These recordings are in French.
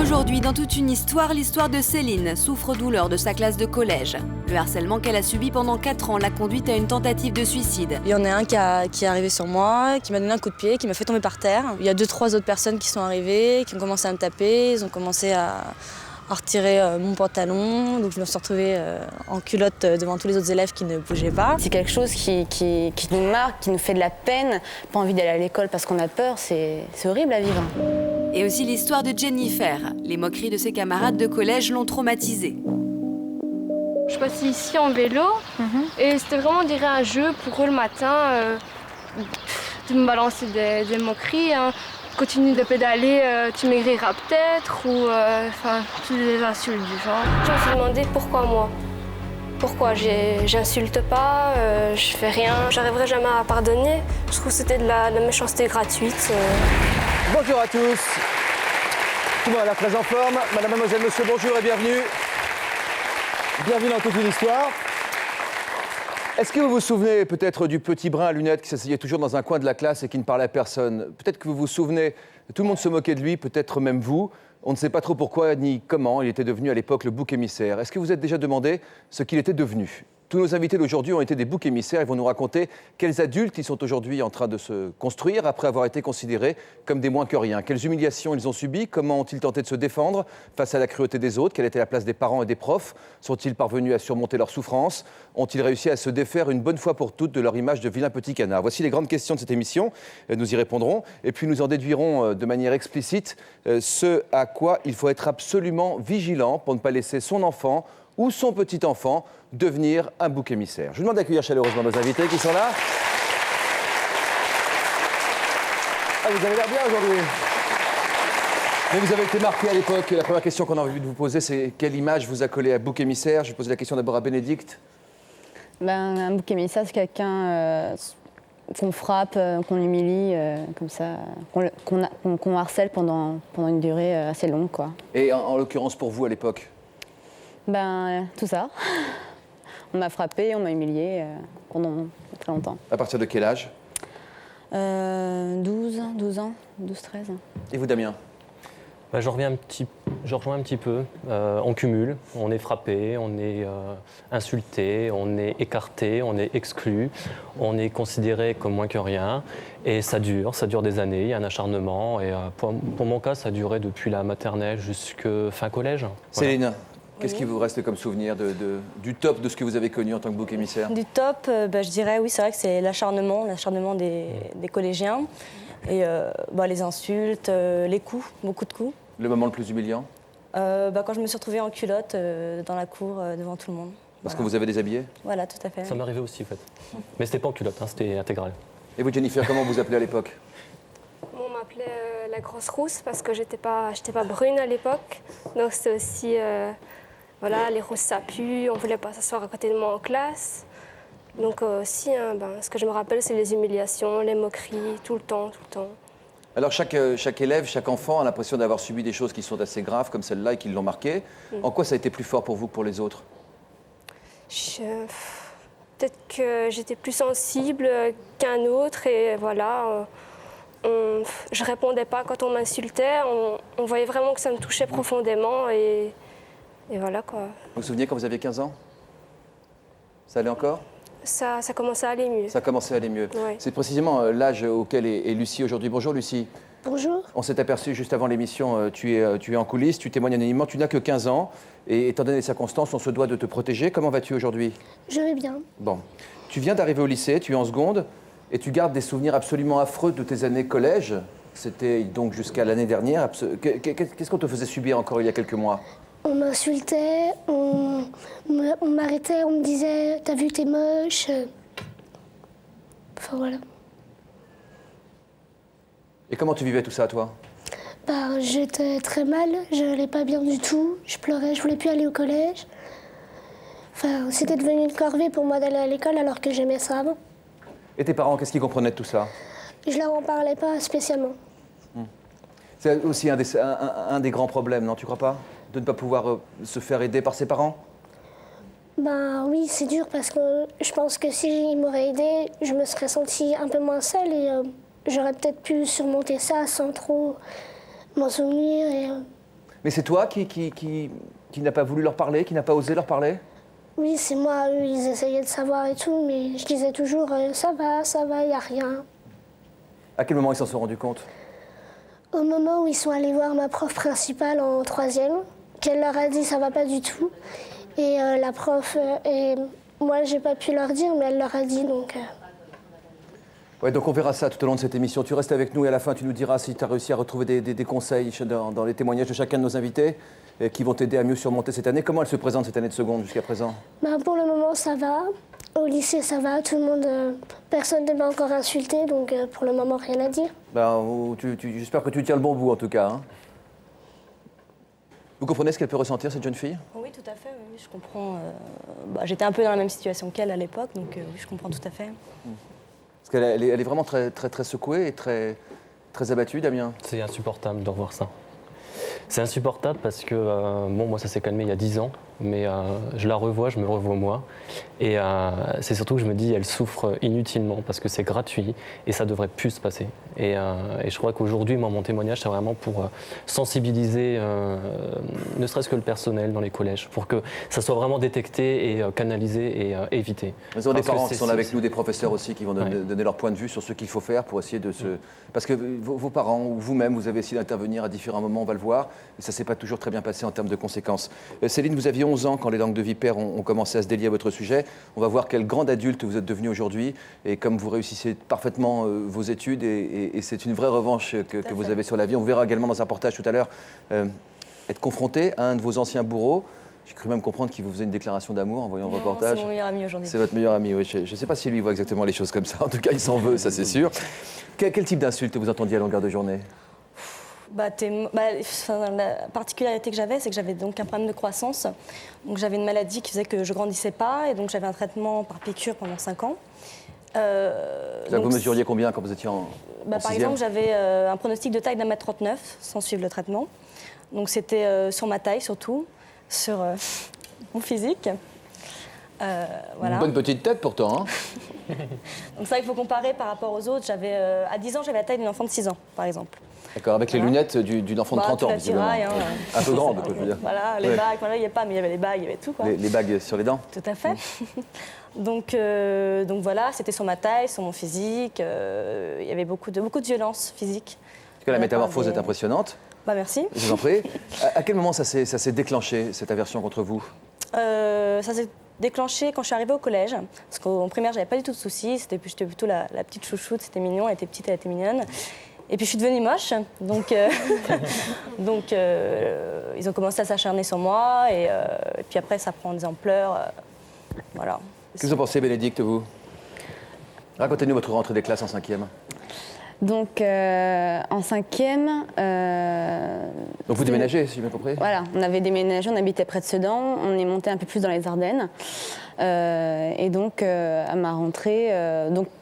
Aujourd'hui, dans toute une histoire, l'histoire de Céline, souffre-douleur de sa classe de collège. Le harcèlement qu'elle a subi pendant 4 ans l'a conduite à une tentative de suicide. Il y en a un qui est arrivé sur moi, qui m'a donné un coup de pied, qui m'a fait tomber par terre. Il y a 2-3 autres personnes qui sont arrivées, qui ont commencé à me taper, ils ont commencé à retirer mon pantalon, donc je me suis retrouvée en culotte devant tous les autres élèves qui ne bougeaient pas. C'est quelque chose qui nous marque, qui nous fait de la peine, pas envie d'aller à l'école parce qu'on a peur, c'est horrible à vivre. Et aussi l'histoire de Jennifer. Les moqueries de ses camarades de collège l'ont traumatisée. Je passais ici en vélo et c'était vraiment, on dirait, un jeu pour eux le matin de me balancer des moqueries. Continue de pédaler, tu maigriras peut-être, ou toutes des insultes du genre. Je me suis demandé pourquoi moi. Pourquoi j'insulte pas, je fais rien, j'arriverai jamais à pardonner. Je trouve que c'était de la méchanceté gratuite. Bonjour à tous. Tout le monde a l'air très en forme. Madame, mademoiselle, monsieur, bonjour et bienvenue. Bienvenue dans toute une histoire. Est-ce que vous vous souvenez peut-être du petit brun à lunettes qui s'asseyait toujours dans un coin de la classe et qui ne parlait à personne? Peut-être que vous vous souvenez, tout le monde se moquait de lui, peut-être même vous. On ne sait pas trop pourquoi ni comment il était devenu à l'époque le bouc émissaire. Est-ce que vous êtes déjà demandé ce qu'il était devenu? Tous nos invités d'aujourd'hui ont été des boucs émissaires. Ils vont nous raconter quels adultes ils sont aujourd'hui en train de se construire après avoir été considérés comme des moins que rien. Quelles humiliations ils ont subies, comment ont-ils tenté de se défendre face à la cruauté des autres, quelle était la place des parents et des profs, sont-ils parvenus à surmonter leurs souffrances, ont-ils réussi à se défaire une bonne fois pour toutes de leur image de vilain petit canard? Voici les grandes questions de cette émission, nous y répondrons et puis nous en déduirons de manière explicite ce à quoi il faut être absolument vigilant pour ne pas laisser son enfant ou son petit-enfant devenir un bouc émissaire. Je vous demande d'accueillir chaleureusement nos invités qui sont là. Ah, vous avez l'air bien aujourd'hui. Mais vous avez été marqué à l'époque. La première question qu'on a envie de vous poser, c'est quelle image vous a collé à bouc émissaire? Je vais poser la question d'abord à Bénédicte. Un bouc émissaire, c'est quelqu'un qu'on frappe, qu'on humilie, comme ça, qu'on harcèle pendant une durée assez longue, quoi. Et en l'occurrence pour vous à l'époque? Tout ça. On m'a frappé, on m'a humilié pendant très longtemps. À partir de quel âge? 12 ans, 13 ans. Et vous, Damien? Je rejoins un petit peu. On cumule, on est frappé, on est insulté, on est écarté, on est exclu, on est considéré comme moins que rien. Et ça dure des années, il y a un acharnement. Et pour mon cas, ça a duré depuis la maternelle jusqu'à fin collège. Voilà. Céline, qu'est-ce qui vous reste comme souvenir du top de ce que vous avez connu en tant que bouc émissaire? Du top, je dirais, oui, c'est vrai que c'est l'acharnement des collégiens. Et les insultes, les coups, beaucoup de coups. Le moment le plus humiliant? Quand je me suis retrouvée en culotte dans la cour devant tout le monde. Parce que vous avez déshabillé? Voilà, tout à fait. Ça m'arrivait aussi, en fait. Mais c'était pas en culotte, c'était intégral. Et vous, Jennifer, comment vous appelez à l'époque? On m'appelait la grosse rousse parce que j'étais pas brune à l'époque. Donc c'était aussi, les rousses ça pue, on voulait pas s'asseoir à côté de moi en classe. Donc aussi, ce que je me rappelle, c'est les humiliations, les moqueries, tout le temps. Alors chaque élève, chaque enfant a l'impression d'avoir subi des choses qui sont assez graves comme celle-là et qui l'ont marqué. En quoi ça a été plus fort pour vous que pour les autres? Peut-être que j'étais plus sensible qu'un autre et voilà. Je répondais pas quand on m'insultait. On voyait vraiment que ça me touchait profondément et voilà quoi. Vous vous souvenez quand vous aviez 15 ans? Ça allait encore? Ça commençait à aller mieux. Ça commençait à aller mieux. Ouais. C'est précisément l'âge auquel est Lucie aujourd'hui. Bonjour Lucie. Bonjour. On s'est aperçu juste avant l'émission, tu es en coulisses, tu témoignes anonymement, tu n'as que 15 ans. Et étant donné les circonstances, on se doit de te protéger. Comment vas-tu aujourd'hui? Je vais bien. Bon. Tu viens d'arriver au lycée, tu es en seconde, et tu gardes des souvenirs absolument affreux de tes années collège. C'était donc jusqu'à l'année dernière. Qu'est-ce qu'on te faisait subir encore il y a quelques mois? On m'insultait, on m'arrêtait, on me disait « t'as vu, t'es moche ». Enfin voilà. Et comment tu vivais tout ça, toi? J'étais très mal, je n'allais pas bien du tout, je pleurais, je voulais plus aller au collège. Enfin, c'était devenu une corvée pour moi d'aller à l'école alors que j'aimais ça avant. Et tes parents, qu'est-ce qu'ils comprenaient de tout ça? Je leur en parlais pas spécialement. C'est aussi un des grands problèmes, non, tu crois pas? De ne pas pouvoir se faire aider par ses parents? Oui, c'est dur parce que je pense que s'ils m'auraient aidé, je me serais sentie un peu moins seule et j'aurais peut-être pu surmonter ça sans trop m'en souvenir. Mais c'est toi qui n'a pas voulu leur parler, qui n'a pas osé leur parler? Oui, c'est moi, eux, ils essayaient de savoir et tout, mais je disais toujours ça va, il n'y a rien. À quel moment ils s'en sont rendus compte? Au moment où ils sont allés voir ma prof principale en 3e, qu'elle leur a dit ça va pas du tout. Et la prof, et moi j'ai pas pu leur dire, mais elle leur a dit donc. Ouais, donc on verra ça tout au long de cette émission. Tu restes avec nous et à la fin tu nous diras si tu as réussi à retrouver des conseils dans les témoignages de chacun de nos invités qui vont t'aider à mieux surmonter cette année. Comment elle se présente cette année de seconde jusqu'à présent? Pour le moment ça va. Au lycée ça va, tout le monde, personne ne m'a encore insulté, donc pour le moment rien à dire. J'espère que tu tiens le bon bout en tout cas. Hein. Vous comprenez ce qu'elle peut ressentir, cette jeune fille? Oui, tout à fait, oui, je comprends. J'étais un peu dans la même situation qu'elle à l'époque, donc oui, je comprends tout à fait. Parce qu'elle est vraiment très, très, très secouée et très, très abattue, Damien. C'est insupportable de revoir ça. C'est insupportable parce que, moi ça s'est calmé il y a 10 ans, mais je la revois, je me revois moi. Et c'est surtout que je me dis, elle souffre inutilement parce que c'est gratuit et ça devrait plus se passer. Et je crois qu'aujourd'hui, moi, mon témoignage, c'est vraiment pour sensibiliser, ne serait-ce que le personnel dans les collèges, pour que ça soit vraiment détecté et canalisé et évité. Nous avons des parents qui sont là avec nous, des professeurs aussi, qui vont donner leur point de vue sur ce qu'il faut faire pour essayer de se... Parce que vos parents ou vous-même, vous avez essayé d'intervenir à différents moments, on va le voir, et ça ne s'est pas toujours très bien passé en termes de conséquences. Céline, vous aviez 11 ans quand les langues de vipère ont commencé à se délier à votre sujet. On va voir quel grand adulte vous êtes devenu aujourd'hui, et comme vous réussissez parfaitement vos études, et c'est une vraie revanche que vous avez sur la vie. On verra également dans un reportage tout à l'heure, être confronté à un de vos anciens bourreaux. J'ai cru même comprendre qu'il vous faisait une déclaration d'amour en voyant le reportage. C'est mon meilleur ami aujourd'hui. C'est votre meilleur ami, oui. Je ne sais pas si lui voit exactement les choses comme ça. En tout cas, il s'en veut, ça c'est sûr. Quel type d'insulte vous entendiez à longueur de journée? La particularité que j'avais, c'est que j'avais donc un problème de croissance. Donc j'avais une maladie qui faisait que je grandissais pas, et donc j'avais un traitement par piqûre pendant 5 ans. Vous mesuriez combien quand vous étiez en par exemple, j'avais un pronostic de taille d'1,39 m sans suivre le traitement. Donc c'était sur ma taille surtout, sur mon physique. Voilà. Une bonne petite tête pourtant. Hein. Donc c'est vrai qu'il faut comparer par rapport aux autres. À 10 ans, j'avais la taille d'une enfant de 6 ans, par exemple. D'accord, avec les lunettes d'une enfant de 30 ans, visiblement. Un peu grande, quoi, je veux dire. Voilà, les bagues, il n'y avait pas, mais il y avait les bagues, il y avait tout. Quoi. Les bagues sur les dents. Tout à fait. Donc voilà, c'était sur ma taille, sur mon physique. Il y avait beaucoup de violence physique. Parce que la métamorphose est impressionnante. Merci. Je vous en prie. À quel moment ça s'est déclenché, cette aversion contre vous? Ça s'est déclenché quand je suis arrivée au collège. Parce qu'en primaire, j'avais pas du tout de soucis. J'étais plutôt la petite chouchoute, c'était mignon. Elle était petite, elle était mignonne. Et puis je suis devenue moche, donc ils ont commencé à s'acharner sur moi, et puis après ça prend des ampleurs, voilà. Qu'est-ce que vous en pensez, Bénédicte, vous? Racontez-nous votre rentrée des classes en 5e. Donc en 5e... Donc vous déménagez, si j'ai bien compris? Voilà, on avait déménagé, on habitait près de Sedan, on est monté un peu plus dans les Ardennes. Et donc à ma rentrée,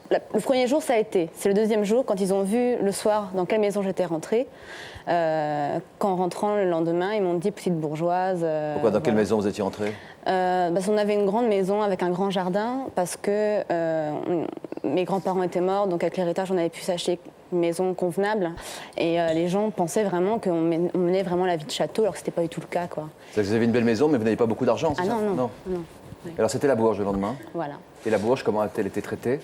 le premier jour ça a été. C'est le deuxième jour quand ils ont vu le soir dans quelle maison j'étais rentrée. Qu'en rentrant le lendemain, ils m'ont dit petite bourgeoise. Pourquoi? Dans quelle maison vous étiez rentrée? On avait une grande maison avec un grand jardin parce que mes grands-parents étaient morts, donc avec l'héritage on avait pu s'acheter une maison convenable, et les gens pensaient vraiment qu'on menait vraiment la vie de château alors que c'était pas du tout le cas, quoi. C'est-à-dire que vous avez une belle maison mais vous n'avez pas beaucoup d'argent, c'est ça? Non. Alors c'était la Bourge le lendemain. Voilà. Et la Bourge, comment a-t-elle été traitée?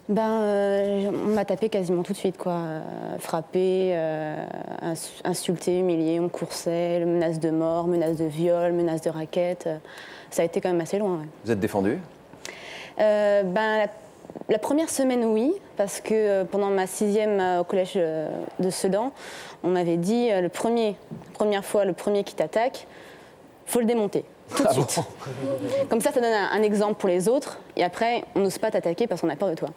On m'a tapé quasiment tout de suite, quoi. Frappé, insulté, humilié, on me coursait, menace de mort, menace de viol, menace de raquette. Ça a été quand même assez loin. Ouais. Vous êtes défendue? La première semaine, oui, parce que pendant ma 6e au collège de Sedan, on m'avait dit le premier qui t'attaque, faut le démonter. Tout de suite. Comme ça donne un exemple pour les autres. Et après, on n'ose pas t'attaquer parce qu'on a peur de toi.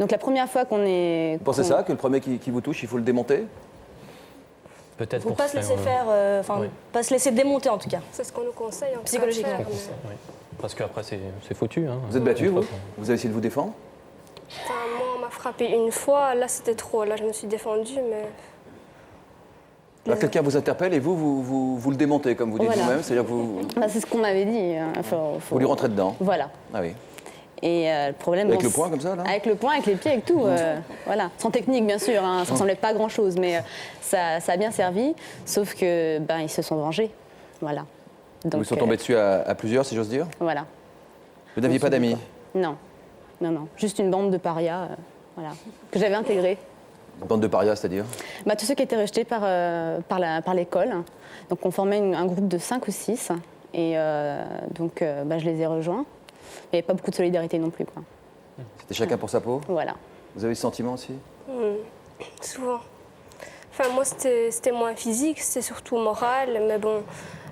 Donc la première fois qu'on est... Vous pensez ça, que le premier qui vous touche, il faut le démonter? Peut-être faut pour pas se laisser faire, pas se laisser démonter en tout cas. C'est ce qu'on nous conseille. Psychologiquement. Oui. Parce qu'après, c'est foutu. Hein, vous êtes battu, vous? Vous avez essayé de vous défendre? Moi, on m'a frappé une fois. Là, c'était trop. Là, je me suis défendue, mais... Alors, quelqu'un vous interpelle et vous le démontez, comme vous dites vous-même, c'est-à-dire que vous... c'est ce qu'on m'avait dit. Vous lui rentrez dedans? Voilà. Ah oui. Et le problème... Avec le poing comme ça, là? Avec le poing, avec les pieds, avec tout. Voilà. Sans technique, bien sûr, hein, ça ne ressemblait pas à grand-chose, mais ça a bien servi, sauf que ils se sont vengés. Voilà. Donc, Vous sont tombés dessus à plusieurs, si j'ose dire? Voilà. Vous n'aviez pas d'amis? Non. Juste une bande de parias que j'avais intégrée. Une bande de parias, c'est-à-dire? Tous ceux qui étaient rejetés par l'école. Donc on formait un groupe de 5 ou 6. Et je les ai rejoints. Il n'y avait pas beaucoup de solidarité non plus, quoi. C'était chacun pour sa peau? Voilà. Vous avez ce sentiment aussi? Souvent. Enfin, moi, c'était moins physique, c'était surtout moral. Mais bon,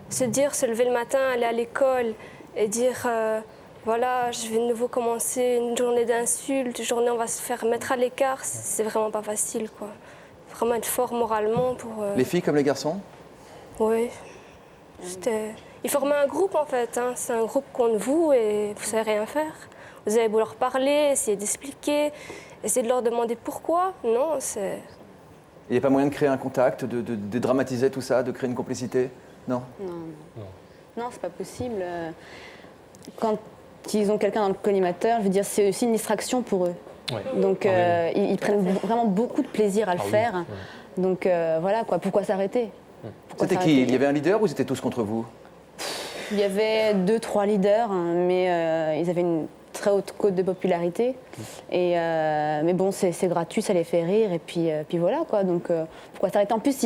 se lever le matin, aller à l'école et dire... voilà, je vais de nouveau commencer une journée d'insultes, une journée où on va se faire mettre à l'écart, c'est vraiment pas facile, quoi. Vraiment être fort moralement pour... Les filles comme les garçons? Oui. Ils formaient un groupe, en fait. Hein. C'est un groupe contre vous et vous savez rien faire. Vous avez beau leur parler, essayer d'expliquer, essayer de leur demander pourquoi. Non, c'est... Il n'y a pas moyen de créer un contact, de dédramatiser tout ça, de créer une complicité? Non? Non, c'est pas possible. Quand ils ont quelqu'un dans le collimateur, je veux dire, c'est aussi une distraction pour eux. Ouais. Donc ils prennent vraiment beaucoup de plaisir à le faire. Oui. Donc voilà, quoi. Pourquoi s'arrêter? C'était qui? Il y avait un leader ou ils étaient tous contre vous? Il y avait 2-3 leaders, mais ils avaient une très haute cote de popularité. Et, mais bon, c'est gratuit, ça les fait rire, et puis voilà, quoi. Donc pourquoi s'arrêter? En plus,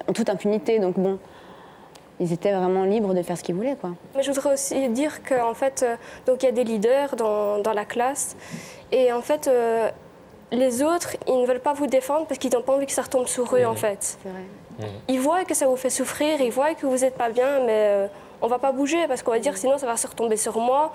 en toute impunité, donc bon... Ils étaient vraiment libres de faire ce qu'ils voulaient, quoi. Mais je voudrais aussi dire qu'en fait, donc il y a des leaders dans la classe, et en fait, les autres, ils ne veulent pas vous défendre parce qu'ils n'ont pas envie que ça retombe sur eux, en fait. C'est vrai. Ils voient que ça vous fait souffrir, ils voient que vous n'êtes pas bien, mais on va pas bouger parce qu'on va dire sinon ça va se retomber sur moi.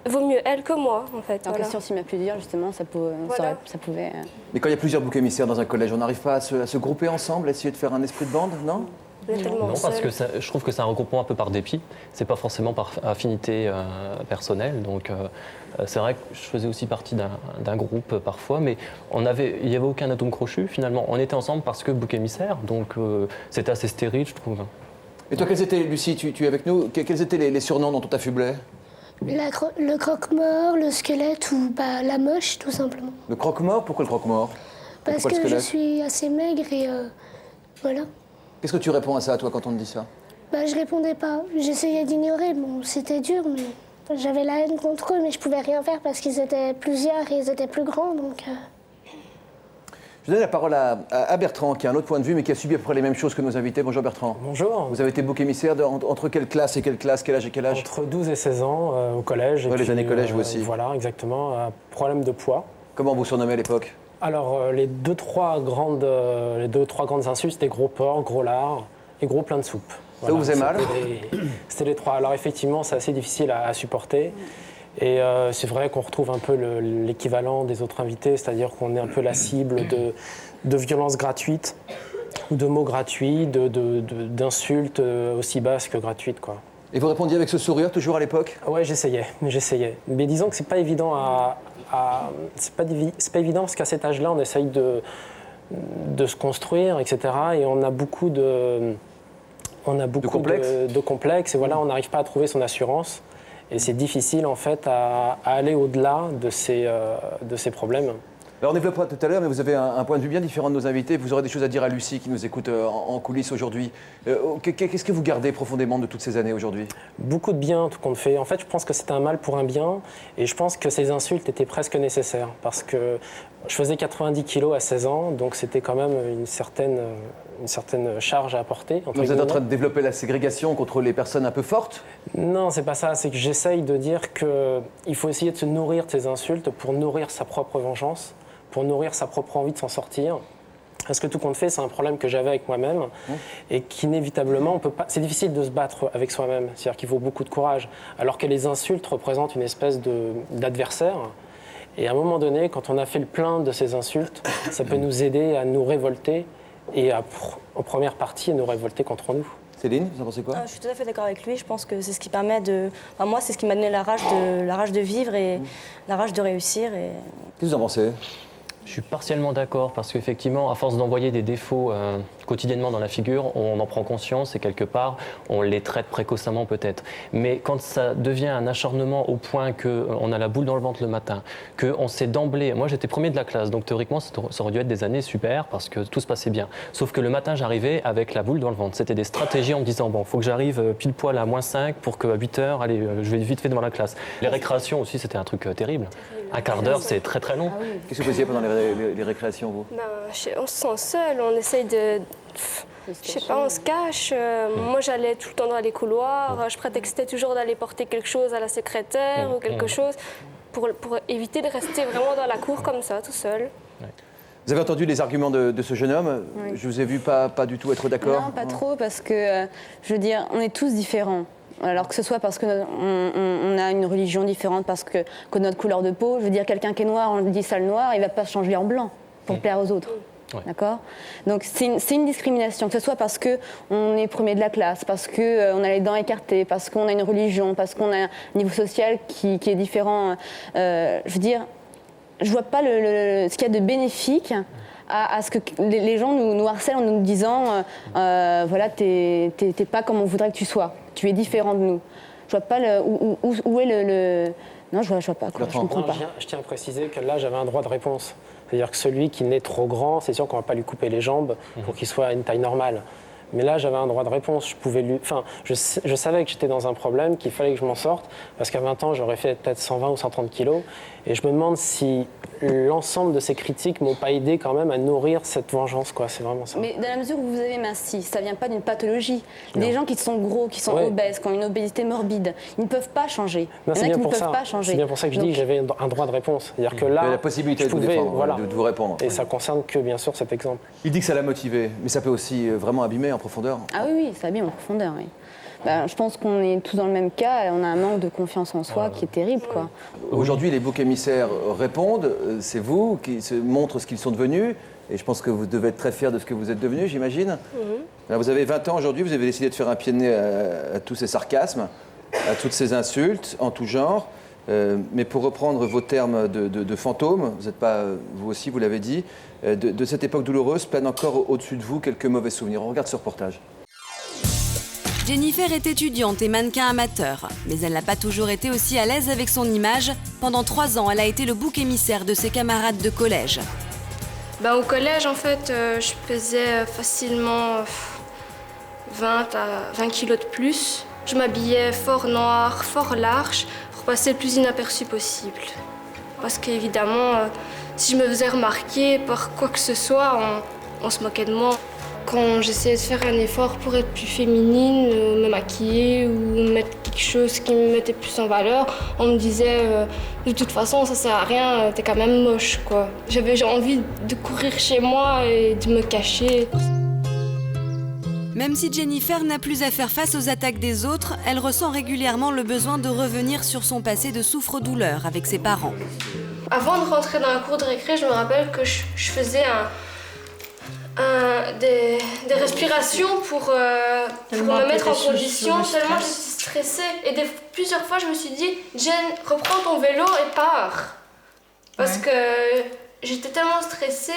Vaut mieux elle que moi, en fait. En question, s'il y a plusieurs, justement, ça pouvait... Mais quand il y a plusieurs boucs émissaires dans un collège, on n'arrive pas à se grouper ensemble, à essayer de faire un esprit de bande, non? Non, parce que je trouve que c'est un regroupement un peu par dépit. C'est pas forcément par affinité personnelle. Donc, c'est vrai que je faisais aussi partie d'un groupe parfois, mais il n'y avait aucun atome crochu finalement. On était ensemble parce que bouc émissaire, donc c'était assez stérile, je trouve. Et toi, quels étaient, Lucie, tu es avec nous, quels étaient les surnoms dont on t'affublait? Le croque-mort, le squelette ou la moche, tout simplement. Le croque-mort? Pourquoi le croque-mort? Parce que je suis assez maigre et voilà. Qu'est-ce que tu réponds à ça, toi, quand on te dit ça? Je répondais pas. J'essayais d'ignorer. Bon, c'était dur, mais j'avais la haine contre eux, mais je pouvais rien faire parce qu'ils étaient plusieurs et ils étaient plus grands, donc... Je donne la parole à Bertrand, qui a un autre point de vue, mais qui a subi à peu près les mêmes choses que nos invités. Bonjour Bertrand. Bonjour. Vous avez été bouc émissaire entre quelle classe et quelle classe, quel âge et quel âge? Entre 12 et 16 ans au collège. Ouais, les années collège, vous aussi. Voilà, exactement. Problème de poids. Comment vous surnommez à l'époque? Alors, les deux, trois grandes insultes, c'était gros porc, gros lard et gros plein de soupe. Ça vous faisait mal? C'était les trois. Alors, effectivement, c'est assez difficile à supporter. Et c'est vrai qu'on retrouve un peu l'équivalent des autres invités, c'est-à-dire qu'on est un peu la cible de violences gratuites ou de mots gratuits, d'insultes aussi basses que gratuites, quoi. Et vous répondiez avec ce sourire toujours à l'époque? Ouais, j'essayais. Mais disons que c'est pas évident c'est pas évident parce qu'à cet âge-là, on essaye de se construire, etc. Et on a beaucoup de complexes. Et voilà, on n'arrive pas à trouver son assurance. Et c'est difficile, en fait, à aller au-delà de ces problèmes. Alors on développera tout à l'heure, mais vous avez un point de vue bien différent de nos invités. Vous aurez des choses à dire à Lucie qui nous écoute en coulisses aujourd'hui. Qu'est-ce que vous gardez profondément de toutes ces années aujourd'hui? Beaucoup de bien, tout compte fait. En fait, je pense que c'est un mal pour un bien. Et je pense que ces insultes étaient presque nécessaires. Parce que je faisais 90 kilos à 16 ans, donc c'était quand même une certaine charge à apporter. Vous êtes en train de développer la ségrégation contre les personnes un peu fortes? Non, c'est pas ça. C'est que j'essaye de dire qu'il faut essayer de se nourrir de ces insultes pour nourrir sa propre vengeance, pour nourrir sa propre envie de s'en sortir. Parce que tout compte fait, c'est un problème que j'avais avec moi-même et qu'inévitablement, on peut pas. C'est difficile de se battre avec soi-même. C'est-à-dire qu'il faut beaucoup de courage. Alors que les insultes représentent une espèce d'adversaire. Et à un moment donné, quand on a fait le plein de ces insultes, ça peut nous aider à nous révolter et en première partie à nous révolter contre nous. Céline, vous en pensez quoi? Je suis tout à fait d'accord avec lui. Je pense que c'est ce qui permet de... Enfin, moi, c'est ce qui m'a donné la rage de vivre et la rage de réussir. Et... Qu'est-ce que vous en pensez? Je suis partiellement d'accord parce qu'effectivement, à force d'envoyer des défauts quotidiennement dans la figure, on en prend conscience et quelque part, on les traite précocement peut-être. Mais quand ça devient un acharnement au point qu'on a la boule dans le ventre le matin, qu'on sait d'emblée... Moi, j'étais premier de la classe, donc théoriquement, ça aurait dû être des années super parce que tout se passait bien. Sauf que le matin, j'arrivais avec la boule dans le ventre. C'était des stratégies en me disant, bon, il faut que j'arrive pile poil à -5 pour qu'à 8 heures, allez, je vais vite fait devant la classe. Les récréations aussi, c'était un truc terrible. Un quart d'heure, c'est très très long. Qu'est-ce que vous faisiez pendant les récréations, vous? On se sent seul, on essaye de... Je sais pas, on se cache. Moi, j'allais tout le temps dans les couloirs. Je prétextais toujours d'aller porter quelque chose à la secrétaire ou quelque chose pour éviter de rester vraiment dans la cour comme ça, tout seul. Vous avez entendu les arguments de ce jeune homme? Oui. Je vous ai vu pas du tout être d'accord? Non, pas trop, parce que, je veux dire, on est tous différents. Alors que ce soit parce qu'on a une religion différente, parce que notre couleur de peau, je veux dire, quelqu'un qui est noir, on lui dit sale noir, il ne va pas se changer en blanc pour plaire aux autres. Ouais. D'accord? Donc c'est une discrimination, que ce soit parce qu'on est premier de la classe, parce qu'on a les dents écartées, parce qu'on a une religion, parce qu'on a un niveau social qui est différent. Je veux dire, je ne vois pas ce qu'il y a de bénéfique à ce que les gens nous harcèlent en nous disant voilà, t'es pas comme on voudrait que tu sois, tu es différent de nous. Je vois pas où est le... Non, je vois pas, quoi. Je comprends pas. Je tiens à préciser que là, j'avais un droit de réponse. C'est-à-dire que celui qui naît trop grand, c'est sûr qu'on ne va pas lui couper les jambes pour qu'il soit à une taille normale. Mais là, j'avais un droit de réponse. Je savais que j'étais dans un problème, qu'il fallait que je m'en sorte, parce qu'à 20 ans, j'aurais fait peut-être 120 ou 130 kilos. Et je me demande si l'ensemble de ces critiques m'ont pas aidé quand même à nourrir cette vengeance, quoi. C'est vraiment ça. Mais dans la mesure où vous avez minci, ça vient pas d'une pathologie. Non. Des gens qui sont gros, qui sont obèses, qui ont une obésité morbide, ils ne peuvent pas changer. Non, Il y en a qui ne peuvent pas changer. C'est bien pour ça que je dis que j'avais un droit de réponse. C'est-à-dire que Vous là, avez la possibilité de vous défendre, voilà. de vous répondre. Et ça concerne que, bien sûr, cet exemple. Il dit que ça l'a motivé, mais ça peut aussi vraiment abîmer en profondeur. Ah oui, ça abîme en profondeur, oui. Je pense qu'on est tous dans le même cas, on a un manque de confiance en soi qui est terrible, quoi. Aujourd'hui, les boucs émissaires répondent, c'est vous qui se montrent ce qu'ils sont devenus, et je pense que vous devez être très fiers de ce que vous êtes devenus, j'imagine. Alors, vous avez 20 ans aujourd'hui, vous avez décidé de faire un pied de nez à tous ces sarcasmes, à toutes ces insultes en tout genre. Mais pour reprendre vos termes de fantômes, vous n'êtes pas, vous aussi, vous l'avez dit, de cette époque douloureuse planent encore au-dessus de vous quelques mauvais souvenirs. On regarde ce reportage. Jennifer est étudiante et mannequin amateur, mais elle n'a pas toujours été aussi à l'aise avec son image. Pendant 3 ans, elle a été le bouc émissaire de ses camarades de collège. Au collège, en fait, je pesais facilement 20 kilos de plus. Je m'habillais fort noir, fort large, pour passer le plus inaperçu possible. Parce qu'évidemment, si je me faisais remarquer par quoi que ce soit, on se moquait de moi. Quand j'essayais de faire un effort pour être plus féminine, me maquiller ou mettre quelque chose qui me mettait plus en valeur, on me disait de toute façon ça sert à rien, t'es quand même moche, quoi. J'avais envie de courir chez moi et de me cacher. Même si Jennifer n'a plus à faire face aux attaques des autres, elle ressent régulièrement le besoin de revenir sur son passé de souffre-douleur avec ses parents. Avant de rentrer dans la cour de récré, je me rappelle que je faisais des respirations pour me mettre en condition, tellement je suis stressée. Et plusieurs fois, je me suis dit, Jen, reprends ton vélo et pars. Parce que j'étais tellement stressée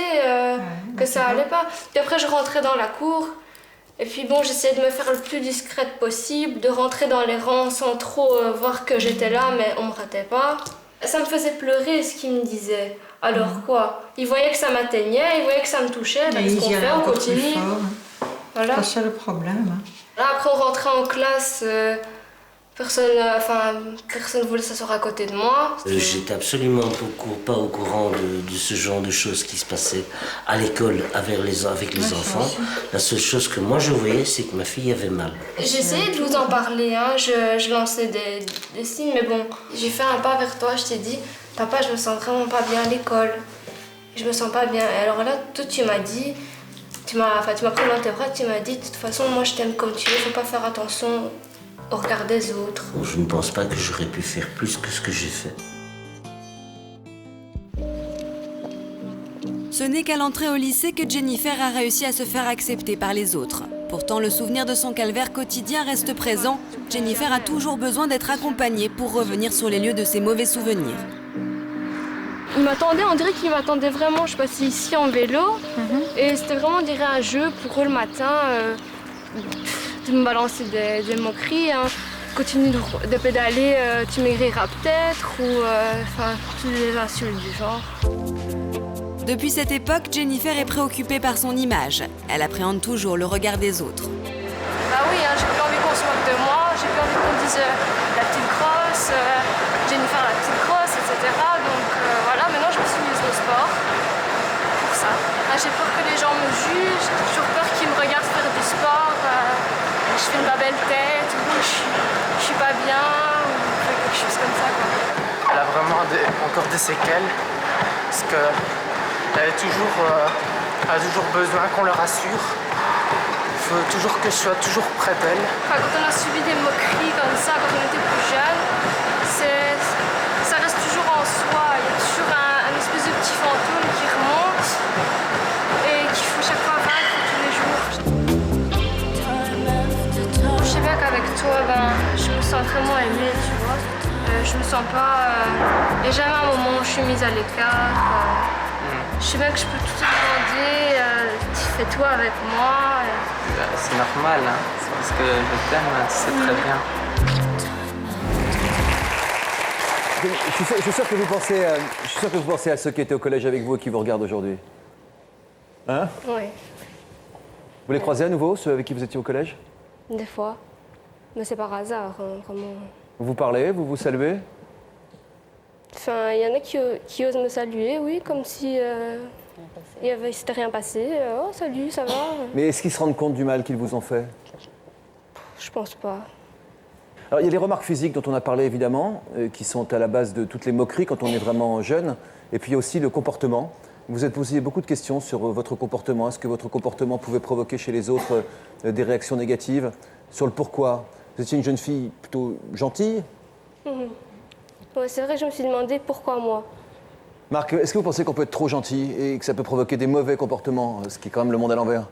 que ça allait pas. Puis après, je rentrais dans la cour. Et puis bon, j'essayais de me faire le plus discrète possible, de rentrer dans les rangs sans trop voir que j'étais là, mais on me ratait pas. Ça me faisait pleurer ce qu'ils me disaient. Alors quoi? Ils voyaient que ça m'atteignait, ils voyaient que ça me touchait, qu'est-ce qu'on fait? On continue. Voilà. C'est ça le problème. Là, après, on rentrait en classe, personne ne voulait s'asseoir à côté de moi. J'étais absolument pas au courant de ce genre de choses qui se passaient à l'école avec les enfants. La seule chose que moi je voyais, c'est que ma fille avait mal. J'essayais de vous en parler, je lançais des signes, mais bon, j'ai fait un pas vers toi, je t'ai dit, papa, je me sens vraiment pas bien à l'école. Je me sens pas bien. Et alors là, toi, tu m'as dit, tu m'as pris dans tes bras, tu m'as dit, de toute façon, moi je t'aime comme tu es, faut pas faire attention au regard des autres. Je ne pense pas que j'aurais pu faire plus que ce que j'ai fait. Ce n'est qu'à l'entrée au lycée que Jennifer a réussi à se faire accepter par les autres. Pourtant, le souvenir de son calvaire quotidien reste présent. Jennifer a toujours besoin d'être accompagnée pour revenir sur les lieux de ses mauvais souvenirs. Il m'attendait, on dirait qu'il m'attendait vraiment. Je passais ici en vélo et c'était vraiment, on dirait, un jeu pour eux le matin de me balancer des moqueries. Hein. Continue de pédaler, tu maigriras peut-être, ou toutes les insultes du genre. Depuis cette époque, Jennifer est préoccupée par son image. Elle appréhende toujours le regard des autres. Bah oui, hein, j'ai plus envie qu'on se moque de moi, j'ai plus envie qu'on me dise la petite grosse, Jennifer la petite grosse, etc. Donc voilà, maintenant je me suis mise au sport pour ça. Là, j'ai peur que les gens me jugent, j'ai toujours peur qu'ils me regardent faire du sport, je fais ma belle tête, ou je suis pas bien, ou quelque chose comme ça, quoi. Elle a vraiment encore des séquelles, parce qu'elle a toujours besoin qu'on le rassure. Il faut toujours que je sois toujours près d'elle. Quand on a subi des moqueries comme ça, quand on était plus jeune, ça reste toujours en soi. Il y a toujours un espèce de petit fantôme qui remonte et qu'il faut chaque fois vaincre tous les jours. Je sais bien qu'avec toi, je me sens vraiment aimée, tu vois. Je me sens pas... Il n'y a jamais un moment où je suis mise à l'écart. Je sais bien que je peux tout te demander, tu fais toi avec moi. C'est normal, hein. C'est parce que je t'aime, c'est très bien. Je suis sûr que vous pensez à ceux qui étaient au collège avec vous et qui vous regardent aujourd'hui. Hein? Oui. Vous les croisez à nouveau, ceux avec qui vous étiez au collège? Des fois. Mais c'est par hasard, hein, vraiment. Vous parlez, vous vous saluez? Enfin, il y en a qui osent me saluer, oui, comme si il s'était rien passé. Oh, salut, ça va? Mais est-ce qu'ils se rendent compte du mal qu'ils vous ont fait? Je pense pas. Alors, il y a les remarques physiques dont on a parlé évidemment, qui sont à la base de toutes les moqueries quand on est vraiment jeune. Et puis il y a aussi le comportement. Vous vous êtes posé beaucoup de questions sur votre comportement. Est-ce que votre comportement pouvait provoquer chez les autres des réactions négatives? Sur le pourquoi? Vous étiez une jeune fille plutôt gentille? Ouais, c'est vrai, je me suis demandé pourquoi moi. Marc, est-ce que vous pensez qu'on peut être trop gentil et que ça peut provoquer des mauvais comportements, ce qui est quand même le monde à l'envers?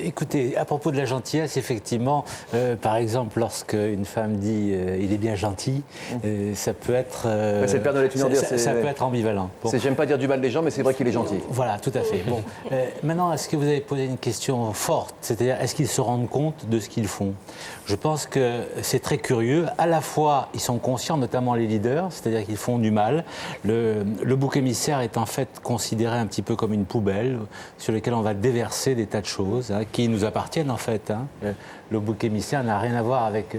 Écoutez, à propos de la gentillesse, effectivement, par exemple, lorsque une femme dit il est bien gentil, ça peut être. C'est le Père Noël dire. Ça peut être ambivalent. Bon. J'aime pas dire du mal des gens, mais c'est vrai qu'il est gentil. Voilà, tout à fait. Bon, maintenant, est-ce que vous avez posé une question forte? C'est-à-dire, est-ce qu'ils se rendent compte de ce qu'ils font? Je pense que c'est très curieux. À la fois, ils sont conscients, notamment les leaders, c'est-à-dire qu'ils font du mal. Le bouc émissaire est en fait considéré un petit peu comme une poubelle sur laquelle on va déverser des tas de choses qui nous appartiennent en fait. Le bouc émissaire n'a rien à voir avec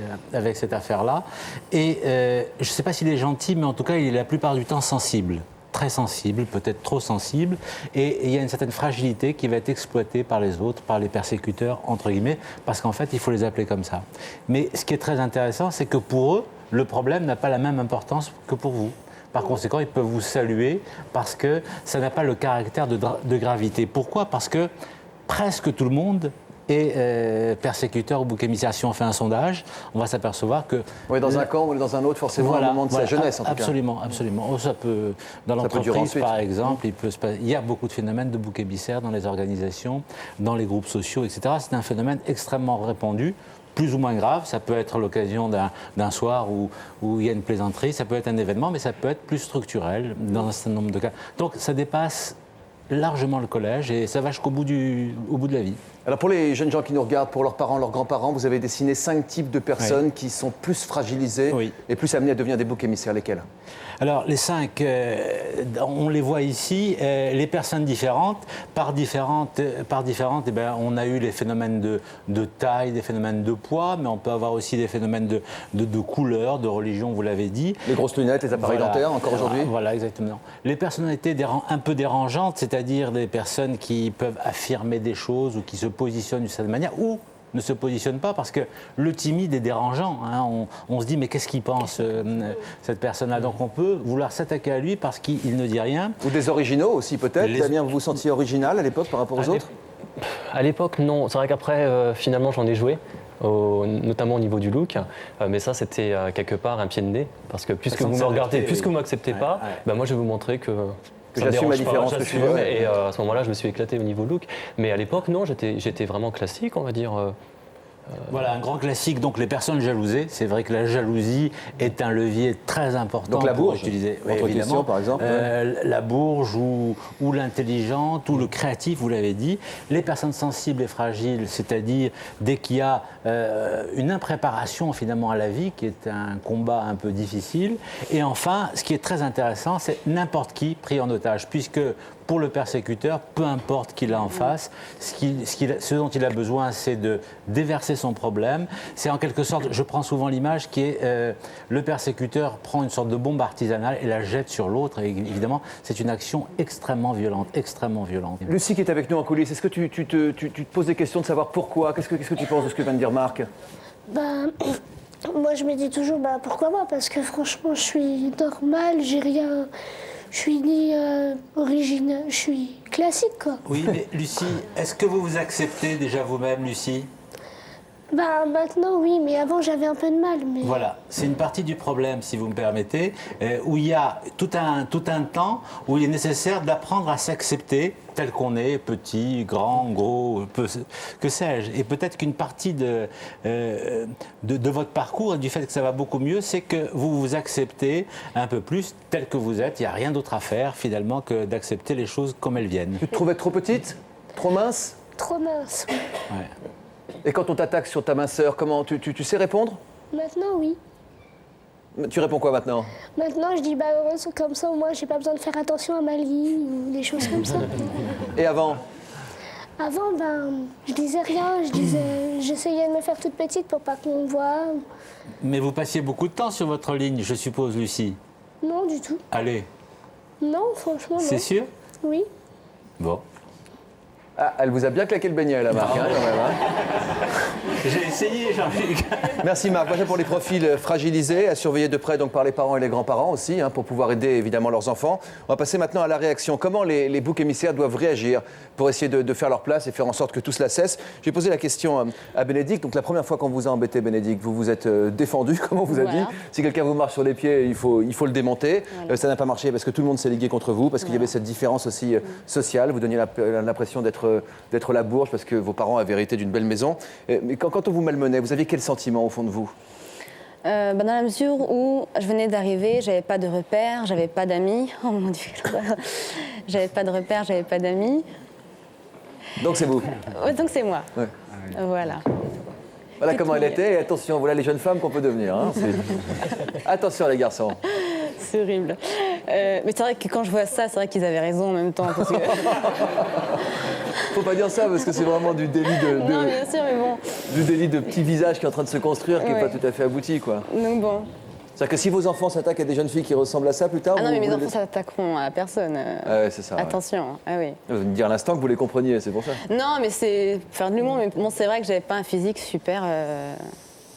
cette affaire-là. Et je ne sais pas s'il est gentil, mais en tout cas, il est la plupart du temps sensible. Très sensible, peut-être trop sensible, et il y a une certaine fragilité qui va être exploitée par les autres, par les persécuteurs, entre guillemets, parce qu'en fait, il faut les appeler comme ça. Mais ce qui est très intéressant, c'est que pour eux, le problème n'a pas la même importance que pour vous. Par conséquent, ils peuvent vous saluer parce que ça n'a pas le caractère de gravité. Pourquoi? Parce que presque tout le monde est persécuteur ou bouc émissaire. Si on fait un sondage, on va s'apercevoir que... Oui, dans un camp ou dans un autre, forcément, au moment de sa jeunesse, en tout cas. Absolument. Ça peut, dans l'entreprise, par exemple, il y a beaucoup de phénomènes de bouc émissaire dans les organisations, dans les groupes sociaux, etc. C'est un phénomène extrêmement répandu, plus ou moins grave. Ça peut être l'occasion d'un soir où il y a une plaisanterie, ça peut être un événement, mais ça peut être plus structurel dans un certain nombre de cas. Donc ça dépasse largement le collège et ça va jusqu'au bout de la vie. Alors pour les jeunes gens qui nous regardent, pour leurs parents, leurs grands-parents, vous avez dessiné 5 types de personnes qui sont plus fragilisées et plus amenées à devenir des boucs émissaires. Lesquels? Alors les 5, on les voit ici, les personnes différentes, par différentes on a eu les phénomènes de taille, des phénomènes de poids, mais on peut avoir aussi des phénomènes de couleur, de religion, vous l'avez dit. Les grosses lunettes, les appareils dentaires, encore aujourd'hui. Voilà, exactement. Les personnalités un peu dérangeantes, c'est-à-dire des personnes qui peuvent affirmer des choses ou qui se positionnent d'une certaine manière, ou ne se positionne pas parce que le timide est dérangeant. On se dit mais qu'est-ce qu'il pense cette personne-là? Donc on peut vouloir s'attaquer à lui parce qu'il ne dit rien. Ou des originaux aussi peut-être. Damien, vous vous sentiez original à l'époque par rapport aux autres? À l'époque non. C'est vrai qu'après finalement j'en ai joué. Notamment au niveau du look, mais ça c'était quelque part un pied de nez parce que puisque vous me regardez, puisque vous m'acceptez pas, moi je vais vous montrer que j'assume ma différence, et à ce moment-là je me suis éclaté au niveau look, mais à l'époque non, j'étais vraiment classique, on va dire. Voilà, un grand classique, donc les personnes jalousées. C'est vrai que la jalousie est un levier très important. Donc la pour bourge, utiliser, votre question, par exemple. La bourge ou l'intelligente ou le créatif, vous l'avez dit. Les personnes sensibles et fragiles, c'est-à-dire dès qu'il y a une impréparation finalement à la vie, qui est un combat un peu difficile. Et enfin, ce qui est très intéressant, c'est n'importe qui pris en otage, puisque pour le persécuteur, peu importe qui l'a en face, ce dont il a besoin, c'est de déverser son problème. C'est en quelque sorte, je prends souvent l'image qui est le persécuteur prend une sorte de bombe artisanale et la jette sur l'autre. Et évidemment, c'est une action extrêmement violente, extrêmement violente. Lucie qui est avec nous en coulisses, est-ce que tu te poses des questions de savoir pourquoi? Qu'est-ce que tu penses de ce que vient de dire Marc? Moi, je me dis toujours, pourquoi moi? Parce que franchement, je suis normale, j'ai rien... Je suis ni originale, je suis classique, quoi. Oui, mais Lucie, est-ce que vous vous acceptez déjà vous-même, Lucie? Maintenant, oui, mais avant, j'avais un peu de mal. Mais... Voilà, c'est une partie du problème, si vous me permettez, où il y a tout un temps où il est nécessaire d'apprendre à s'accepter tel qu'on est, petit, grand, gros, que sais-je. Et peut-être qu'une partie de votre parcours et du fait que ça va beaucoup mieux, c'est que vous vous acceptez un peu plus tel que vous êtes. Il n'y a rien d'autre à faire, finalement, que d'accepter les choses comme elles viennent. Tu te trouvais trop petite? Trop mince? Trop mince, oui. Ouais. Et quand on t'attaque sur ta minceur, comment tu sais répondre? Maintenant, oui. Tu réponds quoi maintenant? Maintenant, je dis, comme ça, au moins, j'ai pas besoin de faire attention à ma ligne ou des choses comme ça. Et avant? Avant, je disais rien, j'essayais de me faire toute petite pour pas qu'on me voie. Mais vous passiez beaucoup de temps sur votre ligne, je suppose, Lucie? Non, du tout. Allez. Non, franchement, non. C'est sûr? Oui. Bon. Ah, elle vous a bien claqué le beignet, la Marc, quand même. J'ai essayé, Jean-Luc. Merci Marc. Voilà pour les profils fragilisés, à surveiller de près donc par les parents et les grands-parents aussi, pour pouvoir aider évidemment leurs enfants. On va passer maintenant à la réaction. Comment les boucs émissaires doivent réagir pour essayer de faire leur place et faire en sorte que tout cela cesse? J'ai posé la question à Bénédicte. Donc la première fois qu'on vous a embêté, Bénédicte, vous vous êtes défendu, comme on vous a dit. Si quelqu'un vous marche sur les pieds, il faut le démonter. Voilà. Ça n'a pas marché parce que tout le monde s'est ligué contre vous, parce qu'il y avait cette différence aussi sociale. Vous donniez l'impression d'être la bourge parce que vos parents avaient hérité d'une belle maison. Mais quand on vous malmenait, vous aviez quel sentiment au fond de vous? Dans la mesure où je venais d'arriver, j'avais pas de repères, j'avais pas d'amis. Oh mon Dieu, j'avais pas de repères, j'avais pas d'amis. Donc c'est vous? Donc c'est moi. Ouais. Voilà. Voilà comment elle était. Et attention, voilà les jeunes femmes qu'on peut devenir. Attention les garçons. C'est horrible. Mais c'est vrai que quand je vois ça, c'est vrai qu'ils avaient raison en même temps. Parce que... Faut pas dire ça parce que c'est vraiment du délit de non, bien sûr, mais bon. Du délit de petit visage qui est en train de se construire, qui n'est pas tout à fait abouti, quoi. Donc bon. C'est-à-dire que si vos enfants s'attaquent à des jeunes filles qui ressemblent à ça plus tard... Ah non, mais mes enfants s'attaqueront à personne. Ah ouais, c'est ça. Attention, ouais. Ah oui. Vous allez me dire à l'instant que vous les compreniez, c'est pour ça. Non, mais c'est faire de l'humour, mais bon, c'est vrai que j'avais pas un physique super...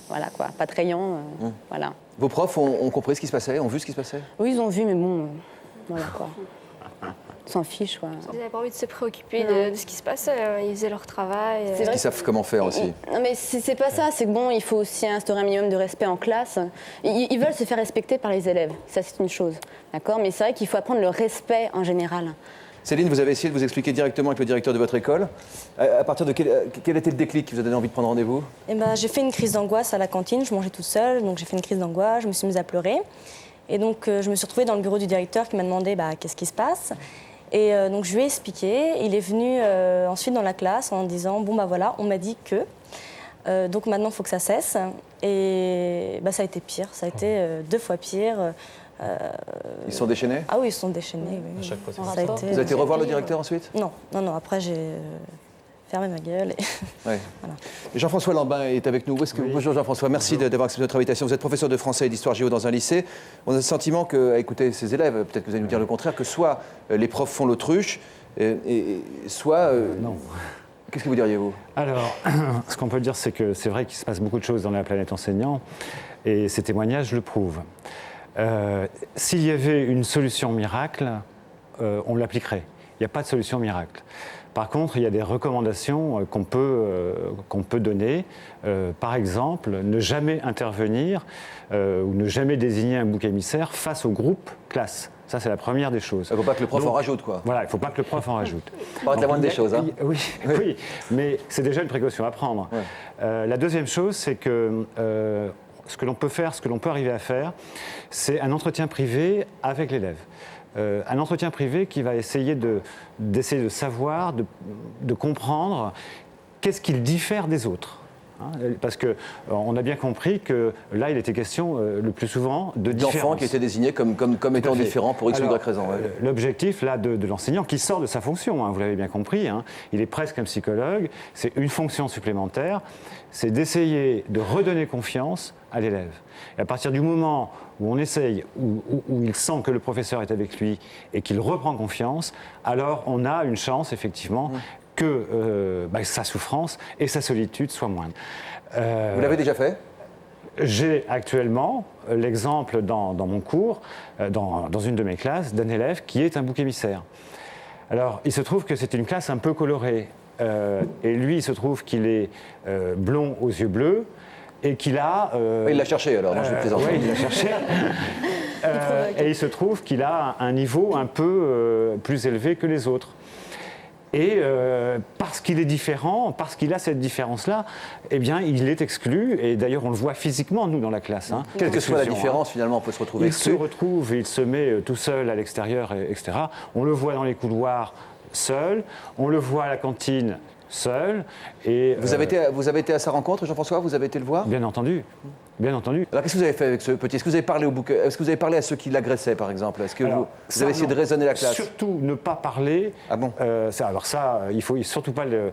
Voilà quoi, pas attrayant, voilà. Vos profs ont compris ce qui se passait, ont vu ce qui se passait? Oui, ils ont vu, mais bon, voilà quoi. Ils s'en fichent, quoi. Ils n'avaient pas envie de se préoccuper de ce qui se passait, ils faisaient leur travail. C'est vrai qu'ils savent comment faire aussi. Non, mais c'est pas ça, c'est que bon, il faut aussi instaurer un minimum de respect en classe. Ils veulent se faire respecter par les élèves, ça c'est une chose, d'accord? Mais c'est vrai qu'il faut apprendre le respect en général. Céline, vous avez essayé de vous expliquer directement avec le directeur de votre école. À partir de quel était le déclic qui vous a donné envie de prendre rendez-vous? J'ai fait une crise d'angoisse à la cantine, je mangeais toute seule, donc j'ai fait une crise d'angoisse, je me suis mise à pleurer. Et donc je me suis retrouvée dans le bureau du directeur qui m'a demandé qu'est-ce qui se passe. Et donc je lui ai expliqué, il est venu ensuite dans la classe en disant voilà, on m'a dit que, donc maintenant il faut que ça cesse. Et ça a été pire, ça a été 2 fois pire. Ils sont déchaînés? Ah oui, ils sont déchaînés. Oui. À chaque fois, Ça a été, vous avez été revoir le directeur ensuite? Non, après j'ai fermé ma gueule. Ouais. Voilà. Jean-François Lambin est avec nous. Bonjour Jean-François, merci d'avoir accepté notre invitation. Vous êtes professeur de français et d'histoire géo dans un lycée. On a le sentiment qu'à écouter ces élèves, peut-être que vous allez nous dire le contraire, que soit les profs font l'autruche, et soit... Non. Qu'est-ce que vous diriez, vous? Alors, ce qu'on peut dire, c'est que c'est vrai qu'il se passe beaucoup de choses dans la planète enseignant, et ces témoignages le prouvent. S'il y avait une solution miracle, on l'appliquerait. Il n'y a pas de solution miracle. Par contre, il y a des recommandations qu'on peut donner. Par exemple, ne jamais intervenir ou ne jamais désigner un bouc émissaire face au groupe classe. Ça, c'est la première des choses. Il ne faut pas que le prof en rajoute, quoi. Voilà, il ne faut pas que le prof en rajoute. Pas la moindre des choses, hein. Oui, mais c'est déjà une précaution à prendre. Ouais. La deuxième chose, c'est que ce que l'on peut faire, ce que l'on peut arriver à faire, c'est un entretien privé avec l'élève. Un entretien privé qui va essayer d'essayer de savoir, de comprendre qu'est-ce qu'il diffère des autres. Parce qu'on a bien compris que là, il était question le plus souvent de différence. D'enfants qui étaient désignés comme étant différents pour X ou Y raison. Ouais. L'objectif là, de l'enseignant, qui sort de sa fonction, vous l'avez bien compris, il est presque un psychologue, c'est une fonction supplémentaire, c'est d'essayer de redonner confiance à l'élève. Et à partir du moment où on essaye, où il sent que le professeur est avec lui et qu'il reprend confiance, alors on a une chance, effectivement, que sa souffrance et sa solitude soient moindres. Vous l'avez déjà fait ? J'ai actuellement l'exemple dans mon cours, dans une de mes classes, d'un élève qui est un bouc émissaire. Alors, il se trouve que c'est une classe un peu colorée. Et lui, il se trouve qu'il est blond aux yeux bleus et qu'il a... il l'a cherché alors, moi je le plaisante. Oui, il l'a cherché. Et il se trouve qu'il a un niveau un peu plus élevé que les autres. Et parce qu'il est différent, parce qu'il a cette différence-là, eh bien, il est exclu. Et d'ailleurs, on le voit physiquement, nous, dans la classe. Quelle que soit la différence, finalement, on peut se retrouver exclu. Il se retrouve et il se met tout seul à l'extérieur, etc. On le voit dans les couloirs seul, on le voit à la cantine seul. Et, vous avez été à sa rencontre, Jean-François ? Vous avez été le voir ? Bien entendu. Bien entendu. Alors, qu'est-ce que vous avez fait avec ce petit ? Est-ce que vous avez parlé au bouc ? Est-ce que vous avez parlé à ceux qui l'agressaient, par exemple ? Est-ce que vous avez essayé de raisonner la classe ? Surtout ne pas parler. Ah bon ? Il faut surtout pas le...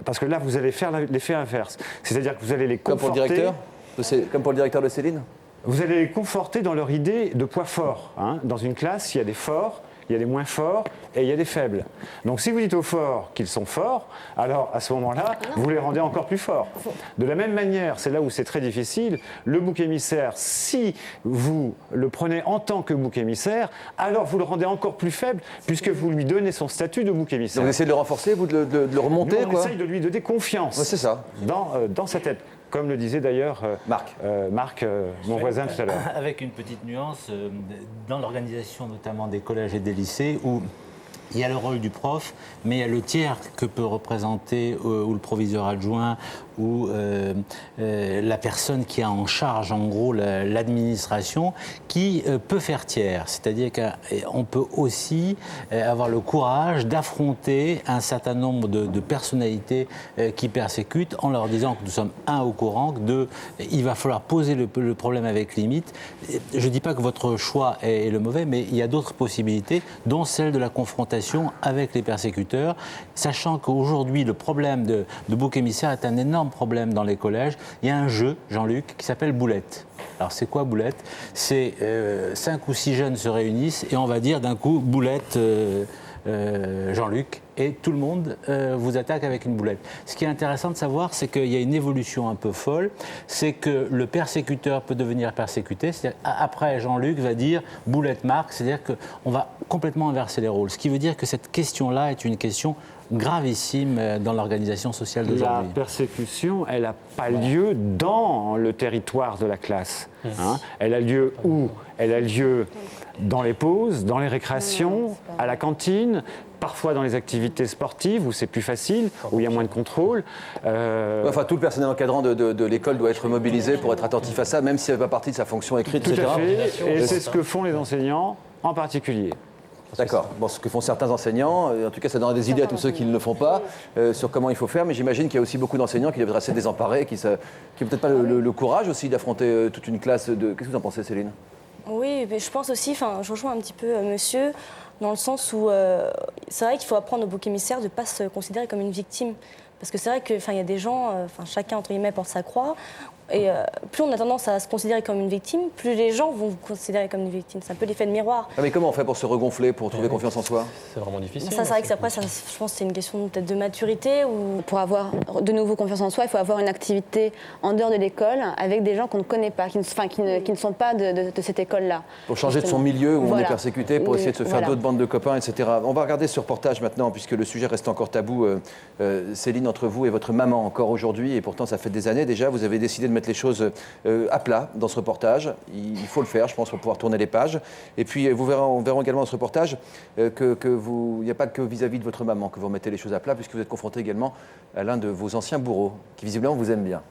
parce que là, vous allez faire l'effet inverse. C'est-à-dire que vous allez les conforter... Comme pour le directeur de Céline ? Vous allez les conforter dans leur idée de poids fort. Dans une classe, il y a des forts, il y a des moins forts et il y a des faibles. Donc si vous dites aux forts qu'ils sont forts, alors à ce moment-là, vous les rendez encore plus forts. De la même manière, c'est là où c'est très difficile, le bouc émissaire, si vous le prenez en tant que bouc émissaire, alors vous le rendez encore plus faible puisque vous lui donnez son statut de bouc émissaire. Donc vous essayez de le renforcer, vous de le remonter, on essaye de lui donner confiance. Ouais, c'est ça. Dans sa tête. Comme le disait d'ailleurs Marc, mon voisin tout à l'heure. Avec une petite nuance, dans l'organisation notamment des collèges et des lycées, où il y a le rôle du prof, mais il y a le tiers que peut représenter ou le proviseur adjoint ou la personne qui a en charge en gros l'administration qui peut faire tiers. C'est-à-dire qu'on peut aussi avoir le courage d'affronter un certain nombre de personnalités qui persécutent en leur disant que nous sommes au courant, que il va falloir poser le problème avec limite. Je ne dis pas que votre choix est le mauvais, mais il y a d'autres possibilités, dont celle de la confrontation avec les persécuteurs, sachant qu'aujourd'hui le problème de bouc émissaire est un énorme problème dans les collèges. Il y a un jeu, Jean-Luc, qui s'appelle Boulette. Alors c'est quoi Boulette ? C'est 5 ou 6 jeunes se réunissent et on va dire d'un coup Boulette Jean-Luc, et tout le monde vous attaque avec une boulette. Ce qui est intéressant de savoir, c'est qu'il y a une évolution un peu folle, c'est que le persécuteur peut devenir persécuté, c'est-à-dire après Jean-Luc va dire boulette Marc, c'est-à-dire qu'on va complètement inverser les rôles. Ce qui veut dire que cette question-là est une question gravissime dans l'organisation sociale d'aujourd'hui. La persécution, elle n'a pas lieu dans le territoire de la classe. Elle a lieu où ? Elle a lieu dans les pauses, dans les récréations, à la cantine, parfois dans les activités sportives où c'est plus facile, où il y a moins de contrôle. Enfin, tout le personnel encadrant de l'école doit être mobilisé pour être attentif à ça, même si ça ne fait pas partie de sa fonction écrite, Tout etc. à fait, et c'est ce que font les enseignants en particulier. D'accord. Bon, ce que font certains enseignants, en tout cas ça donne des idées à tous ceux qui ne le font pas, sur comment il faut faire, mais j'imagine qu'il y a aussi beaucoup d'enseignants qui doivent être assez désemparés, qui n'ont peut-être pas le courage aussi d'affronter toute une classe de... Qu'est-ce que vous en pensez, Céline ? Oui, mais je pense aussi, je rejoins un petit peu monsieur, dans le sens où c'est vrai qu'il faut apprendre au bouc émissaire de ne pas se considérer comme une victime. Parce que c'est vrai qu'il y a des gens, chacun entre guillemets porte sa croix. Et plus on a tendance à se considérer comme une victime, plus les gens vont vous considérer comme une victime. C'est un peu l'effet de miroir. Ah, mais comment on fait pour se regonfler, pour trouver confiance en soi? C'est vraiment difficile. Ça, c'est vrai que après, je pense que c'est une question peut-être de maturité. Ou... Pour avoir de nouveau confiance en soi, il faut avoir une activité en dehors de l'école avec des gens qu'on ne connaît pas, qui ne sont pas de cette école-là. Pour changer de son milieu où on est Voilà. persécuté, pour essayer de se faire Voilà. d'autres bandes de copains, etc. On va regarder ce reportage maintenant, puisque le sujet reste encore tabou. Céline, entre vous et votre maman encore aujourd'hui, et pourtant ça fait des années déjà, vous avez décidé de mettre les choses à plat dans ce reportage. Il faut le faire, je pense, pour pouvoir tourner les pages. Et puis on verra également dans ce reportage il n'y a pas que vis-à-vis de votre maman que vous remettez les choses à plat, puisque vous êtes confronté également à l'un de vos anciens bourreaux, qui visiblement vous aime bien.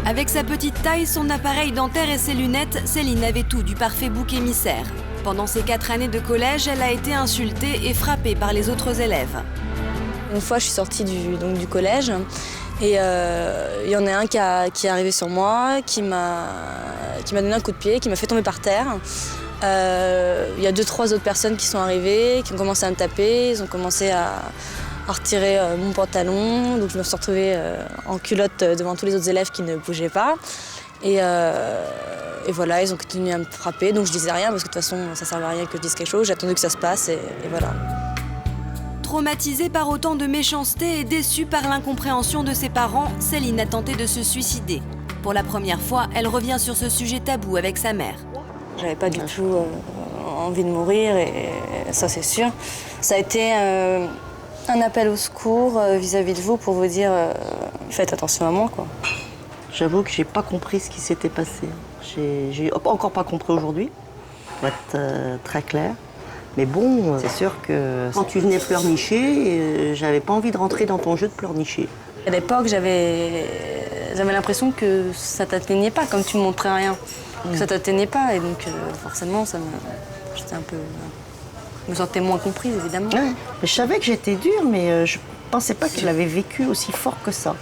Avec sa petite taille, son appareil dentaire et ses lunettes, Céline avait tout du parfait bouc émissaire. Pendant ses 4 années de collège, elle a été insultée et frappée par les autres élèves. Une fois, je suis sortie du collège et il y en a un qui est arrivé sur moi, qui m'a donné un coup de pied, qui m'a fait tomber par terre. Il y a 2-3 autres personnes qui sont arrivées, qui ont commencé à me taper, ils ont commencé à retirer mon pantalon, donc je me suis retrouvée en culotte devant tous les autres élèves qui ne bougeaient pas. Et voilà, ils ont continué à me frapper, donc je disais rien parce que de toute façon ça ne servait à rien que je dise quelque chose, j'ai attendu que ça se passe et voilà. Traumatisée par autant de méchanceté et déçue par l'incompréhension de ses parents, Céline a tenté de se suicider. Pour la première fois, elle revient sur ce sujet tabou avec sa mère. J'avais pas du tout envie de mourir, et ça c'est sûr. Ça a été un appel au secours vis-à-vis de vous pour vous dire faites attention à moi, quoi. J'avoue que j'ai pas compris ce qui s'était passé. J'ai encore pas compris aujourd'hui, pour être très clair. Mais bon, c'est sûr que quand tu venais pleurnicher, j'avais pas envie de rentrer dans ton jeu de pleurnicher. À l'époque, j'avais l'impression que ça t'atteignait pas, comme tu me montrais rien. Que ça t'atteignait pas, et donc forcément, j'étais un peu... Je me sentais moins comprise, évidemment. Ouais. Je savais que j'étais dure, mais je pensais pas que je l'avais vécu aussi fort que ça.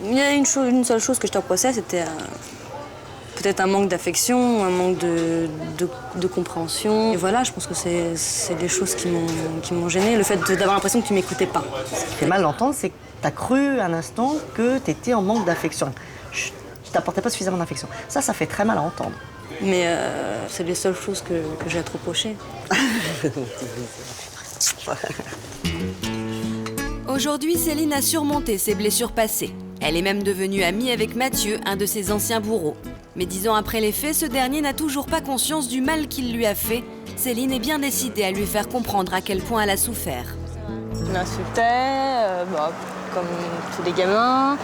Il y a une seule chose que je te reprochais, c'était peut-être un manque d'affection, un manque de compréhension. Et voilà, je pense que c'est des choses qui m'ont gênée, le fait d'avoir l'impression que tu m'écoutais pas. Ce qui fait mal d'entendre, c'est que tu as cru un instant que tu étais en manque d'affection. Je t'apportais pas suffisamment d'affection. Ça fait très mal à entendre. Mais c'est les seules choses que j'ai à te reprocher. Aujourd'hui, Céline a surmonté ses blessures passées. Elle est même devenue amie avec Mathieu, un de ses anciens bourreaux. Mais 10 ans après les faits, ce dernier n'a toujours pas conscience du mal qu'il lui a fait. Céline est bien décidée à lui faire comprendre à quel point elle a souffert. Il m'insultait, comme tous les gamins.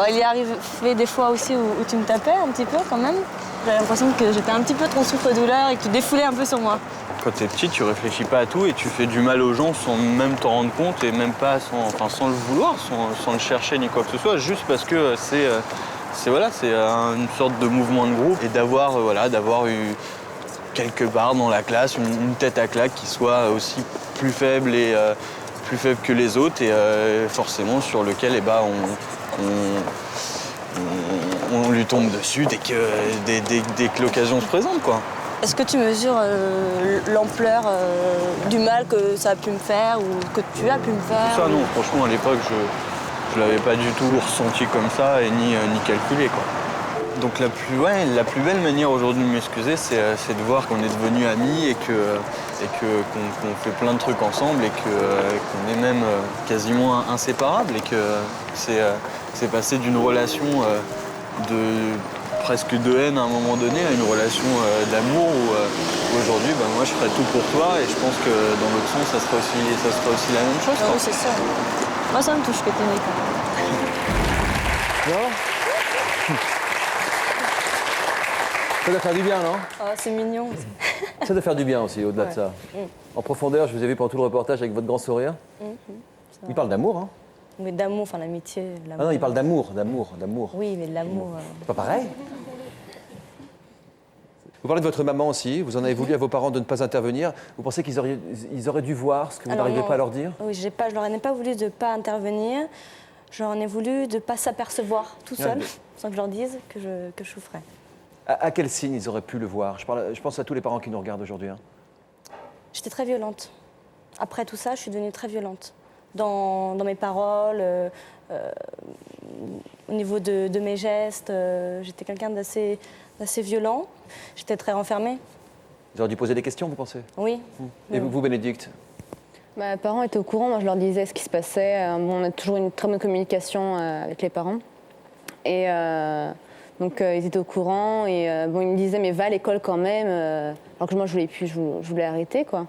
Il est arrivé des fois aussi où tu me tapais un petit peu quand même. J'avais l'impression que j'étais un petit peu ton souffre-douleur et que tu défoulais un peu sur moi. Quand t'es petit, tu réfléchis pas à tout et tu fais du mal aux gens sans même t'en rendre compte et même pas sans le vouloir, sans le chercher ni quoi que ce soit, juste parce que c'est une sorte de mouvement de groupe et d'avoir eu quelque part dans la classe une tête à claque qui soit aussi plus faible que les autres et forcément sur lequel on lui tombe dessus dès que l'occasion se présente, quoi. Est-ce que tu mesures l'ampleur du mal que ça a pu me faire ou que tu as pu me faire? Ça non, franchement à l'époque je l'avais pas du tout ressenti comme ça et ni calculé, quoi. Donc la plus belle manière aujourd'hui de m'excuser, c'est de voir qu'on est devenus amis et qu'on fait plein de trucs ensemble et qu'on est même quasiment inséparables et que c'est passé d'une relation presque de haine à un moment donné à une relation d'amour où aujourd'hui moi je ferais tout pour toi et je pense que dans l'autre sens ça serait aussi la même chose. Oui, c'est ça. Moi ça me touche que t'aimes quand même. Ça doit faire du bien, non? C'est mignon. Ça doit faire du bien aussi, au-delà de ça. En profondeur, je vous ai vu pendant tout le reportage avec votre grand sourire. Il parle d'amour, hein? Mais d'amour, enfin l'amitié. Ah non, il parle d'amour. Oui, mais de l'amour. C'est pas pareil? Vous parlez de votre maman aussi, vous en avez voulu à vos parents de ne pas intervenir. Vous pensez qu'ils auraient dû voir ce que vous n'arrivez pas à leur dire? Oui, je leur ai pas voulu de ne pas intervenir. Je leur ai voulu de ne pas s'apercevoir tout seul, sans que je leur dise que je souffrais. À quel signe ils auraient pu le voir? Je pense à tous les parents qui nous regardent aujourd'hui. Hein. J'étais très violente. Après tout ça, je suis devenue très violente. Dans mes paroles, au niveau de mes gestes. J'étais quelqu'un d'assez violent. J'étais très renfermée. Vous auriez dû poser des questions, vous pensez? Oui. Et vous, Bénédicte? Mes parents étaient au courant, moi je leur disais ce qui se passait. On a toujours une très bonne communication avec les parents. Et donc ils étaient au courant et ils me disaient mais va à l'école quand même. Alors que moi je voulais plus, je voulais arrêter quoi.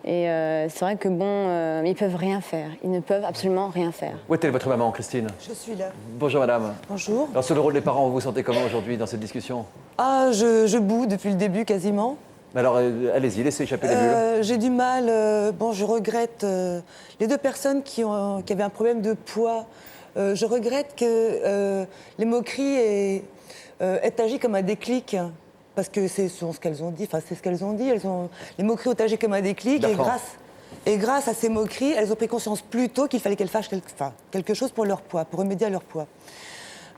Et c'est vrai que ils peuvent rien faire. Ils ne peuvent absolument rien faire. Où est-elle votre maman, Christine? Je suis là. Bonjour madame. Bonjour. Alors sur le rôle des parents, vous vous sentez comment aujourd'hui dans cette discussion? Ah, je boue depuis le début quasiment. Alors allez-y, laissez échapper les bulles. J'ai du mal. Je regrette les 2 personnes qui avaient un problème de poids. Je regrette que les moqueries aient agi comme un déclic. Parce que c'est ce qu'elles ont dit. Enfin, c'est ce qu'elles ont dit. Les moqueries ont agi comme un déclic. Et grâce à ces moqueries, elles ont pris conscience plus tôt qu'il fallait qu'elles fassent quelque chose pour leur poids, pour remédier à leur poids.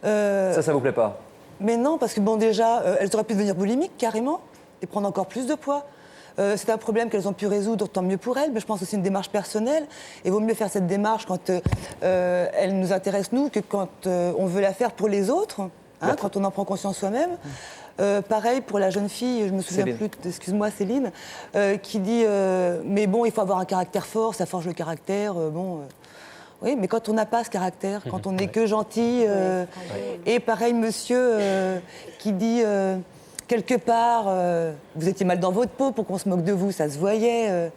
Ça vous plaît pas? Mais non, parce que déjà, elles auraient pu devenir boulimiques carrément et prendre encore plus de poids. C'est un problème qu'elles ont pu résoudre, tant mieux pour elles, mais je pense que c'est une démarche personnelle. Et il vaut mieux faire cette démarche quand elle nous intéresse, nous, que quand on veut la faire pour les autres, quand on en prend conscience soi-même. Pareil pour la jeune fille, je me souviens plus, excuse-moi Céline, qui dit mais bon, il faut avoir un caractère fort, ça forge le caractère, oui, mais quand on n'a pas ce caractère, quand on n'est que gentil, et pareil monsieur qui dit quelque part, vous étiez mal dans votre peau pour qu'on se moque de vous, ça se voyait.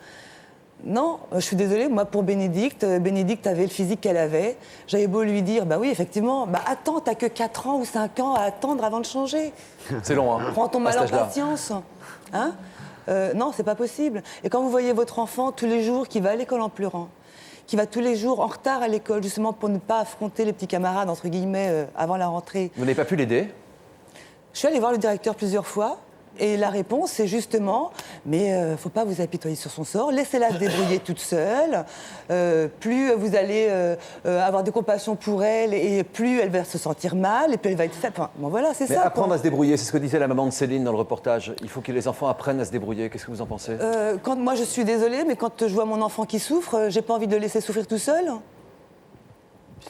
Non, je suis désolée, moi pour Bénédicte avait le physique qu'elle avait. J'avais beau lui dire, bah oui, effectivement, attends, t'as que 4 ans ou 5 ans à attendre avant de changer. C'est long, hein. Prends ton mal en patience. Non, c'est pas possible. Et quand vous voyez votre enfant tous les jours qui va à l'école en pleurant, qui va tous les jours en retard à l'école, justement pour ne pas affronter les petits camarades, entre guillemets, avant la rentrée. Vous n'avez pas pu l'aider? Je suis allée voir le directeur plusieurs fois. Et la réponse, c'est justement, mais faut pas vous apitoyer sur son sort, laissez-la se débrouiller toute seule. Plus vous allez avoir de compassion pour elle, et plus elle va se sentir mal, et plus elle va être faible. Enfin, bon, voilà, c'est ça. Apprendre à se débrouiller, c'est ce que disait la maman de Céline dans le reportage. Il faut que les enfants apprennent à se débrouiller. Qu'est-ce que vous en pensez? Moi, je suis désolée, mais quand je vois mon enfant qui souffre, j'ai pas envie de le laisser souffrir tout seul.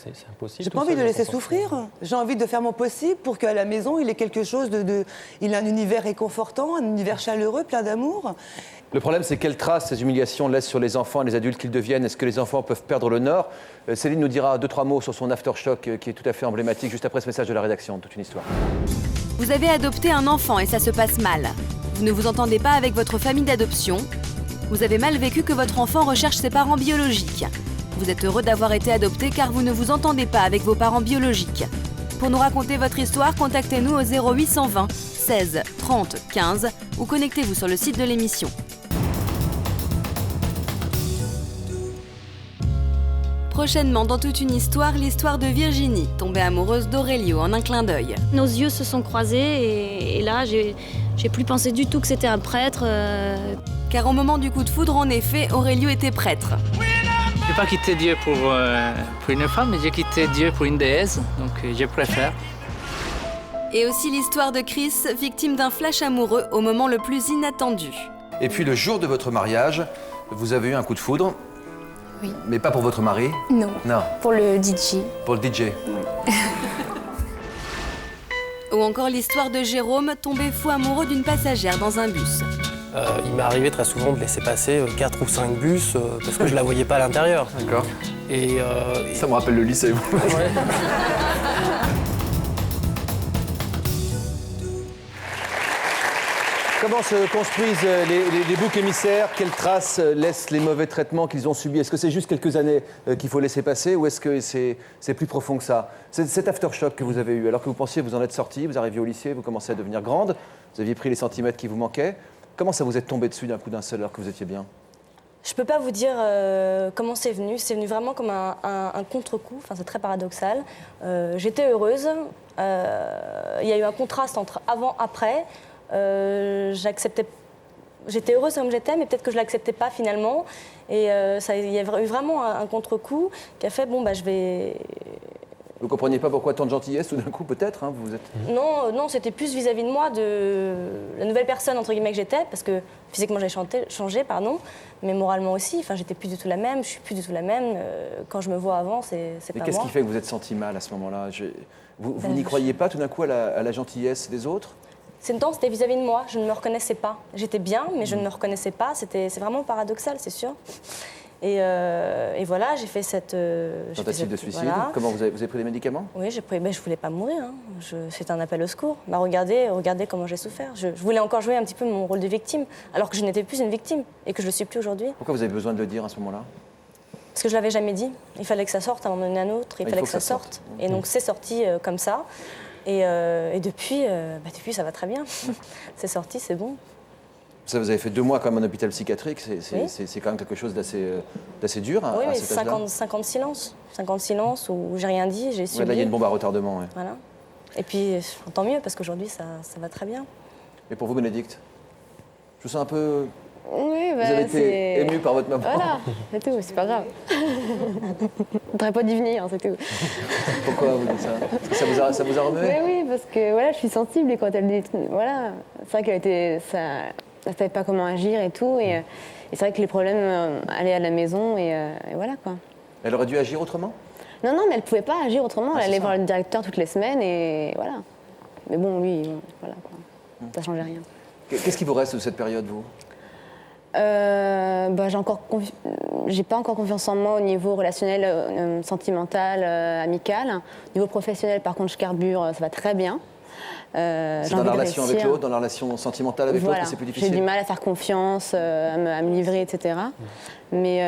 C'est impossible. J'ai pas envie de le laisser souffrir. J'ai envie de faire mon possible pour qu'à la maison, il ait quelque chose il a un univers réconfortant, un univers chaleureux, plein d'amour. Le problème, c'est quelles traces ces humiliations laissent sur les enfants et les adultes qu'ils deviennent. Est-ce que les enfants peuvent perdre le nord? Céline nous dira 2-3 mots sur son aftershock qui est tout à fait emblématique, juste après ce message de la rédaction. Toute une histoire. Vous avez adopté un enfant et ça se passe mal. Vous ne vous entendez pas avec votre famille d'adoption. Vous avez mal vécu que votre enfant recherche ses parents biologiques. Vous êtes heureux d'avoir été adopté car vous ne vous entendez pas avec vos parents biologiques. Pour nous raconter votre histoire, contactez-nous au 0820 16 30 15 ou connectez-vous sur le site de l'émission. Prochainement, dans toute une histoire, l'histoire de Virginie, tombée amoureuse d'Aurélio en un clin d'œil. Nos yeux se sont croisés et là, j'ai plus pensé du tout que c'était un prêtre. Car au moment du coup de foudre, en effet, Aurélio était prêtre. Je n'ai pas quitté Dieu pour une femme, mais j'ai quitté Dieu pour une déesse, donc je préfère. Et aussi l'histoire de Chris, victime d'un flash amoureux au moment le plus inattendu. Et puis le jour de votre mariage, vous avez eu un coup de foudre. Oui. Mais pas pour votre mari? Non. Non. Pour le DJ. Pour le DJ. Oui. Ou encore l'histoire de Jérôme, tombé fou amoureux d'une passagère dans un bus. Il m'est arrivé très souvent de laisser passer 4 ou 5 bus parce que je la voyais pas à l'intérieur. D'accord. Et ça me rappelle le lycée. Ouais. Comment se construisent les boucs émissaires? Quelles traces laissent les mauvais traitements qu'ils ont subis? Est-ce que c'est juste quelques années qu'il faut laisser passer ou est-ce que c'est plus profond que ça? Cet aftershock que vous avez eu, alors que vous pensiez vous en êtes sorti, vous arriviez au lycée, vous commencez à devenir grande, vous aviez pris les centimètres qui vous manquaient. Comment ça vous est tombé dessus d'un coup d'un seul alors que vous étiez bien? Je ne peux pas vous dire comment c'est venu. C'est venu vraiment comme un contre-coup. Enfin, c'est très paradoxal. J'étais heureuse. Il y a eu un contraste entre avant-après. J'étais heureuse comme j'étais, mais peut-être que je ne l'acceptais pas finalement. Et il y a eu vraiment un contre-coup qui a fait, bon, je vais Vous ne compreniez pas pourquoi tant de gentillesse tout d'un coup, peut-être vous êtes... Non, c'était plus vis-à-vis de moi, de la nouvelle personne entre guillemets que j'étais, parce que physiquement j'ai changé, mais moralement aussi. Enfin, j'étais plus du tout la même, je suis plus du tout la même. Quand je me vois avant, c'est pas moi. Mais qu'est-ce qui fait que vous êtes senti mal à ce moment-là? Vous n'y croyez pas tout d'un coup à la gentillesse des autres? C'était vis-à-vis de moi, je ne me reconnaissais pas. J'étais bien, mais je ne me reconnaissais pas. C'est vraiment paradoxal, c'est sûr. Et voilà, j'ai fait cette... Tentative de suicide. Voilà. Comment vous avez pris des médicaments? Oui, j'ai pris, mais je voulais pas mourir. C'était un appel au secours. Bah, regardez comment j'ai souffert. Je voulais encore jouer un petit peu mon rôle de victime, alors que je n'étais plus une victime et que je ne le suis plus aujourd'hui. Pourquoi vous avez besoin de le dire à ce moment-là? Parce que je l'avais jamais dit. Il fallait que ça sorte à un moment donné à un autre. Il fallait que ça sorte. Et donc c'est sorti comme ça. Et depuis, ça va très bien. C'est sorti, c'est bon. Ça, vous avez fait 2 mois quand même en hôpital psychiatrique, c'est quand même quelque chose d'assez dur. Oui, mais cet âge-là. 50 silences. 50 silences où j'ai rien dit, j'ai subi. Là, il y a une bombe à retardement. Ouais. Voilà. Et puis, tant mieux, parce qu'aujourd'hui, ça va très bien. Et pour vous, Bénédicte? Je vous sens un peu... Oui, vous avez été émue par votre maman. Voilà, c'est tout, c'est pas grave. On n'aurait pas dû venir, c'est tout. Pourquoi vous dites ça? Parce que ça vous a remué? Oui, parce que voilà, je suis sensible et quand elle dit... Voilà, c'est vrai qu'elle était... Elle ne savait pas comment agir et tout. Et c'est vrai que les problèmes allaient à la maison et voilà quoi. Elle aurait dû agir autrement? Non, mais elle ne pouvait pas agir autrement. Elle allait voir le directeur toutes les semaines et voilà. Mais bon, lui, voilà quoi. Ça ne changeait rien. Qu'est-ce qui vous reste de cette période, vous? J'ai pas encore confiance en moi au niveau relationnel, sentimental, amical. Au niveau professionnel, par contre, je carbure, ça va très bien. C'est dans la relation avec l'autre, dans la relation sentimentale avec l'autre que c'est plus difficile? J'ai du mal à faire confiance, à me livrer, etc. Mais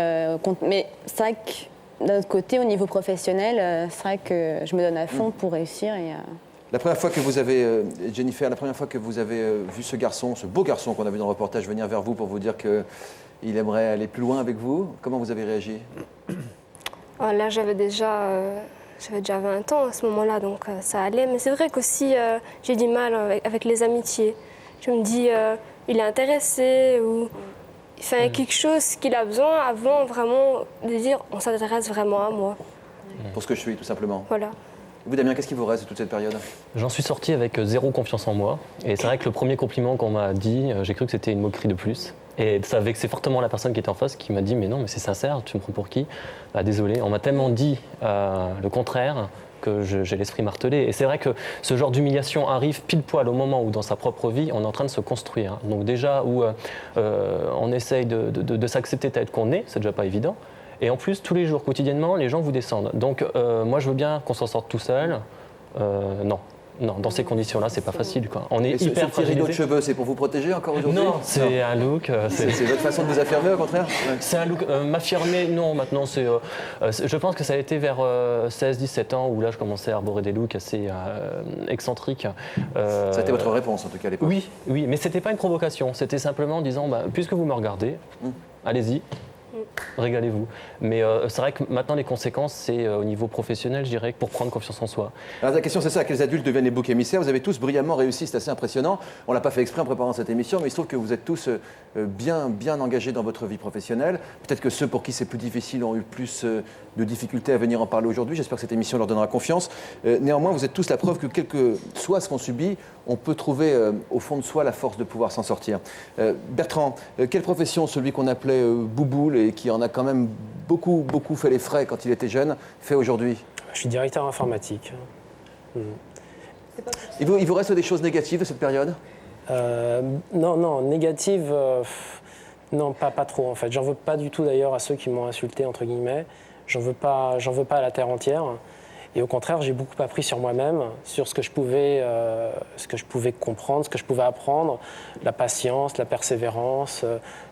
c'est vrai que d'un autre côté, au niveau professionnel, c'est vrai que je me donne à fond pour réussir. La première fois que vous avez, Jennifer, vu ce garçon, ce beau garçon qu'on a vu dans le reportage venir vers vous pour vous dire qu'il aimerait aller plus loin avec vous, comment vous avez réagi? Là, j'avais déjà 20 ans à ce moment-là, donc ça allait. Mais c'est vrai qu'aussi, j'ai du mal avec les amitiés. Je me dis, il est intéressé ou il fait quelque chose qu'il a besoin avant vraiment de dire, on s'intéresse vraiment à moi. Pour ce que je suis, tout simplement. Voilà. Vous, Damien, qu'est-ce qui vous reste de toute cette période? J'en suis sorti avec 0 confiance en moi. Et c'est vrai que le premier compliment qu'on m'a dit, j'ai cru que c'était une moquerie de plus. Et ça vexait fortement la personne qui était en face, qui m'a dit « Mais non, mais c'est sincère, tu me prends pour qui ?» Bah, désolé, on m'a tellement dit le contraire que j'ai l'esprit martelé. Et c'est vrai que ce genre d'humiliation arrive pile poil au moment où, dans sa propre vie, on est en train de se construire. Donc déjà, où on essaye de s'accepter tel qu'on est, c'est déjà pas évident. Et en plus, tous les jours, quotidiennement, les gens vous descendent. Donc moi, je veux bien qu'on s'en sorte tout seul. Non, dans ces conditions-là, c'est pas facile, quoi. On est hyper fragilisé. Ce rideau de cheveux, c'est pour vous protéger encore aujourd'hui? Non, c'est un look. C'est votre façon de vous affirmer, au contraire? C'est un look. M'affirmer, non, maintenant, je pense que ça a été vers 16-17 ans où là, je commençais à arborer des looks assez excentriques. Ça a été votre réponse, en tout cas, à l'époque? Oui, mais c'était pas une provocation. C'était simplement en disant, puisque vous me regardez, allez-y. Régalez-vous. Mais c'est vrai que maintenant, les conséquences, c'est au niveau professionnel, je dirais, pour prendre confiance en soi. Alors la question, c'est ça, quels adultes deviennent les boucs émissaires? Vous avez tous brillamment réussi, c'est assez impressionnant. On ne l'a pas fait exprès en préparant cette émission, mais il se trouve que vous êtes tous bien engagés dans votre vie professionnelle. Peut-être que ceux pour qui c'est plus difficile ont eu plus de difficultés à venir en parler aujourd'hui. J'espère que cette émission leur donnera confiance. Néanmoins, vous êtes tous la preuve que quel que soit ce qu'on subit, on peut trouver au fond de soi la force de pouvoir s'en sortir. Bertrand, quelle profession celui qu'on appelait Bouboule et qui en a quand même beaucoup fait les frais quand il était jeune, fait aujourd'hui? Je suis directeur informatique. Il vous reste des choses négatives de cette période? Non, négatives, non, pas trop en fait. J'en veux pas du tout d'ailleurs à ceux qui m'ont insulté, entre guillemets. J'en veux pas à la terre entière. Et au contraire, j'ai beaucoup appris sur moi-même, sur ce que je pouvais comprendre, ce que je pouvais apprendre, la patience, la persévérance,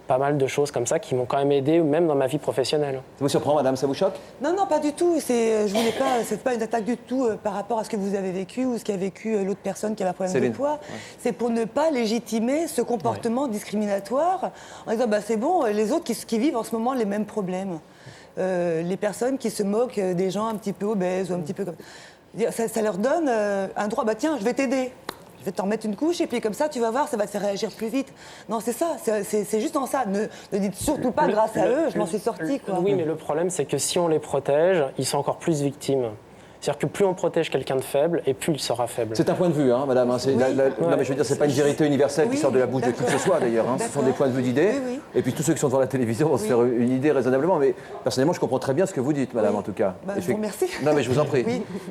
pas mal de choses comme ça qui m'ont quand même aidé, même dans ma vie professionnelle. Ça vous surprend, madame? Ça vous choque? Non, pas du tout. C'est pas une attaque du tout par rapport à ce que vous avez vécu ou ce qu'a vécu l'autre personne qui avait un problème de poids. Ouais. C'est pour ne pas légitimer ce comportement discriminatoire en disant c'est bon, les autres qui vivent en ce moment les mêmes problèmes. Les personnes qui se moquent des gens un petit peu obèses ou un petit peu comme ça leur donne un droit. Tiens, je vais t'aider. Je vais t'en mettre une couche et puis comme ça, tu vas voir, ça va te faire réagir plus vite. Non, c'est ça, c'est juste en ça. Ne dites surtout pas grâce à eux, je m'en suis sortie. Quoi. Oui, mais le problème, c'est que si on les protège, ils sont encore plus victimes. C'est-à-dire que plus on protège quelqu'un de faible, et plus il sera faible. C'est un point de vue, hein, madame. Hein, non, mais je veux dire, c'est pas une vérité universelle qui sort de la bouche de qui que ce soit, d'ailleurs. Hein. Ce sont des points de vue d'idées. Et puis tous ceux qui sont devant la télévision vont se faire une idée raisonnablement. Mais personnellement, je comprends très bien ce que vous dites, madame, en tout cas. Je vous remercie. Non, mais je vous en prie.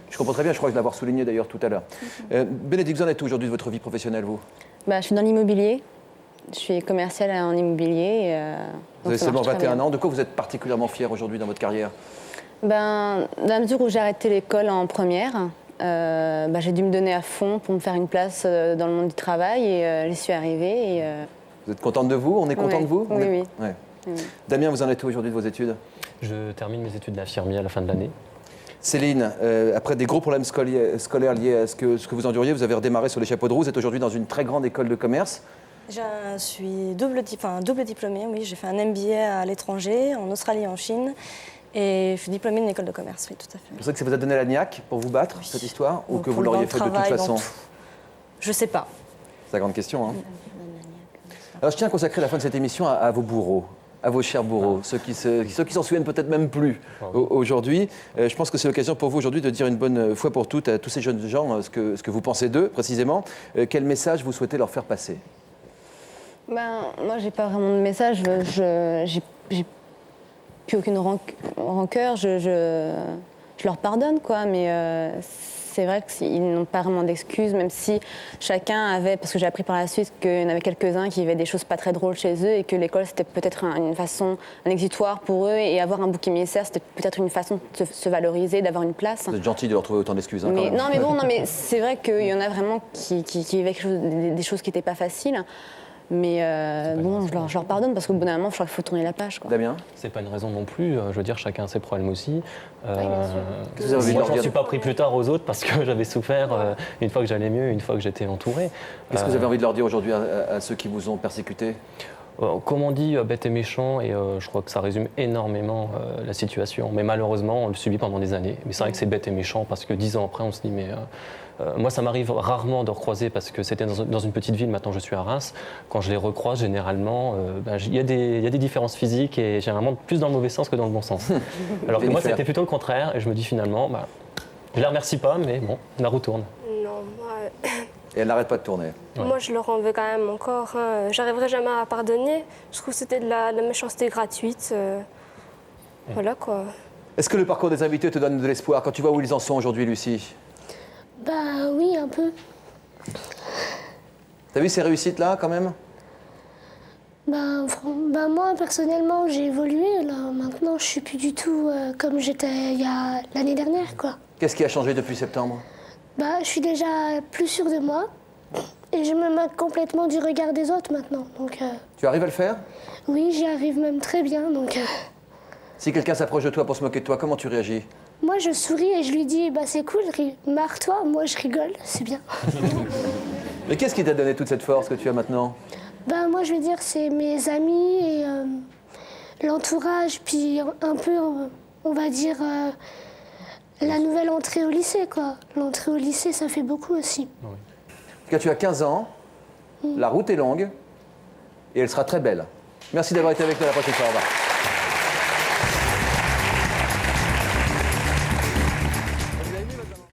Je comprends très bien, je crois que je l'avoir souligné d'ailleurs tout à l'heure. Bénédicte, vous en êtes où aujourd'hui de votre vie professionnelle, vous? Je suis dans l'immobilier. Je suis commerciale en immobilier. Vous avez seulement 21 ans. De quoi vous êtes particulièrement fière aujourd'hui dans votre carrière? Dans la mesure où j'ai arrêté l'école en première, j'ai dû me donner à fond pour me faire une place dans le monde du travail et j'y suis arrivée. Vous êtes contente de vous? On est content de vous? Oui. Damien, vous en êtes où aujourd'hui de vos études? Je termine mes études d'infirmier à la fin de l'année. Céline, après des gros problèmes scolaires liés à ce que vous enduriez, vous avez redémarré sur les chapeaux de roue. Vous êtes aujourd'hui dans une très grande école de commerce. Je suis double diplômée, oui. J'ai fait un MBA à l'étranger, en Australie et en Chine. Et je suis diplômée d'une école de commerce, oui, tout à fait. Vous pensez que ça vous a donné la niaque pour vous battre, cette histoire, ou que vous l'auriez fait de toute façon? Je sais pas. C'est la grande question. Hein. Alors je tiens à consacrer la fin de cette émission à vos bourreaux, à vos chers bourreaux, ceux qui s'en souviennent peut-être même plus aujourd'hui. Je pense que c'est l'occasion pour vous aujourd'hui de dire une bonne fois pour toutes à tous ces jeunes gens ce que vous pensez d'eux, précisément. Quel message vous souhaitez leur faire passer? Moi, j'ai pas vraiment de message. J'ai plus aucune rancœur. Je leur pardonne, quoi. Mais c'est vrai qu'ils n'ont pas vraiment d'excuses, même si chacun avait, parce que j'ai appris par la suite qu'il y en avait quelques-uns qui avaient des choses pas très drôles chez eux et que l'école c'était peut-être une façon, un exutoire pour eux, et avoir un bouc émissaire c'était peut-être une façon de se valoriser, d'avoir une place. Vous êtes gentil de leur trouver autant d'excuses. Hein, mais c'est vrai qu'il y en a vraiment qui vivaient des choses qui n'étaient pas faciles. Mais je leur pardonne parce qu'au bout d'un moment, je crois qu'il faut tourner la page. Quoi. Damien ? C'est pas une raison non plus. Je veux dire, chacun a ses problèmes aussi. Moi, je ne suis pas pris plus tard aux autres parce que j'avais souffert une fois que j'allais mieux, une fois que j'étais entouré. Qu'est-ce que vous avez envie de leur dire aujourd'hui à ceux qui vous ont persécuté ? Comme on dit, bête et méchant, et je crois que ça résume énormément la situation. Mais malheureusement, on le subit pendant des années. Mais c'est vrai que c'est bête et méchant parce que 10 ans après, on se dit, mais moi, ça m'arrive rarement de recroiser parce que c'était dans une petite ville, maintenant je suis à Reims. Quand je les recroise, généralement, il y a des différences physiques et généralement plus dans le mauvais sens que dans le bon sens. Alors que moi, c'était plutôt le contraire et je me dis finalement, je les remercie pas, mais bon, la roue tourne. Non, moi... Et elle n'arrête pas de tourner. Ouais. Moi, je leur en veux quand même encore. Hein. J'arriverai jamais à pardonner. Je trouve que c'était de la méchanceté gratuite. Voilà, quoi. Est-ce que le parcours des invités te donne de l'espoir quand tu vois où ils en sont aujourd'hui, Lucie ? Oui, un peu. T'as vu ces réussites-là, quand même ? Moi, personnellement, j'ai évolué. Là. Maintenant, je suis plus du tout comme j'étais il y a l'année dernière, quoi. Qu'est-ce qui a changé depuis septembre ? Je suis déjà plus sûre de moi et je me moque complètement du regard des autres maintenant. Donc, Tu arrives à le faire ? Oui, j'y arrive même très bien. Donc, Si quelqu'un s'approche de toi pour se moquer de toi, comment tu réagis ? Moi, je souris et je lui dis c'est cool, marre-toi. Moi, je rigole, c'est bien. Mais qu'est-ce qui t'a donné toute cette force que tu as maintenant ? Moi, je veux dire, c'est mes amis et l'entourage, puis un peu, on va dire, la nouvelle entrée au lycée, quoi. L'entrée au lycée, ça fait beaucoup aussi. Oui. En tout cas, tu as 15 ans, la route est longue et elle sera très belle. Merci d'avoir été avec nous, à la prochaine fois. Au revoir.